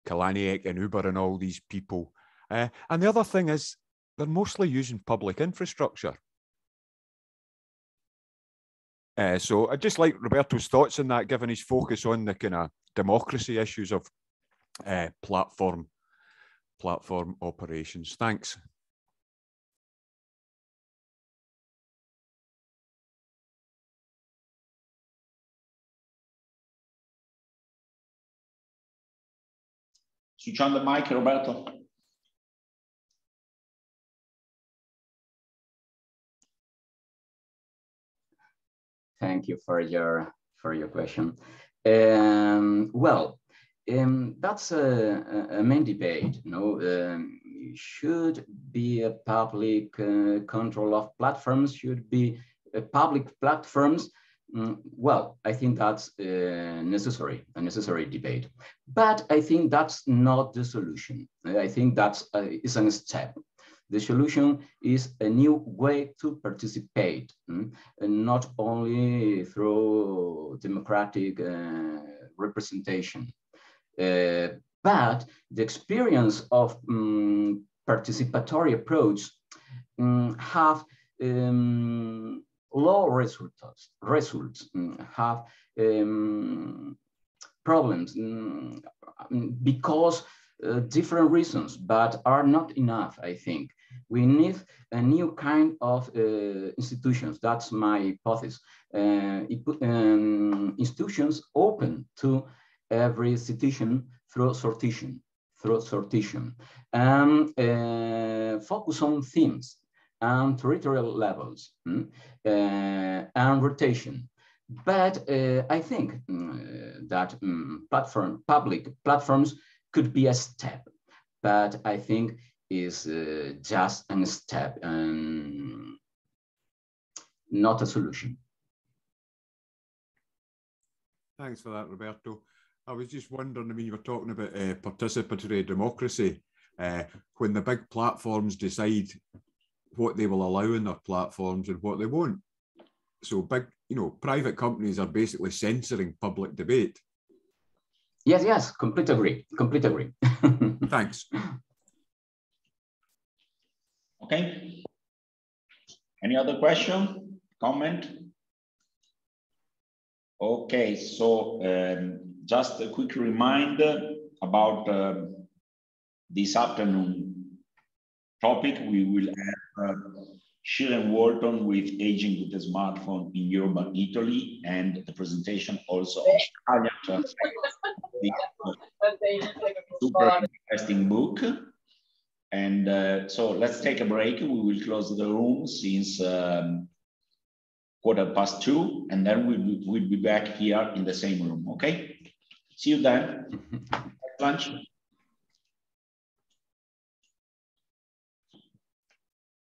Kalanick and Uber and all these people. And the other thing is they're mostly using public infrastructure. So I'd just like Roberto's thoughts on that, given his focus on the kind of democracy issues of platform operations. Thanks. Switch on the mic, Roberto. Thank you for your question. Well, that's a main debate. Should be a public control of platforms? Should be public platforms? Well, I think that's a necessary debate. But I think that's not the solution. I think that's is a step. The solution is a new way to participate, and not only through democratic representation, but the experience of participatory approach have low results have problems because different reasons, but are not enough, I think. We need a new kind of institutions. That's my hypothesis. Institutions open to every citizen through sortition, and focus on themes. and territorial levels, and rotation. But I think that public platforms could be a step, but I think is just a step and not a solution. Thanks for that, Roberto. I was just wondering, I mean, you were talking about participatory democracy. When the big platforms decide what they will allow in their platforms and what they won't. So big, private companies are basically censoring public debate. Yes, yes, completely agree, completely agree. Thanks. Okay. Any other question, comment? Okay, so just a quick reminder about this afternoon topic. We will have Sharon Walton with Aging with a Smartphone in Urban Italy, and the presentation also of Italian super interesting book. And so let's take a break. We will close the room since 2:15, and then we'll be back here in the same room. Okay, see you then. Lunch.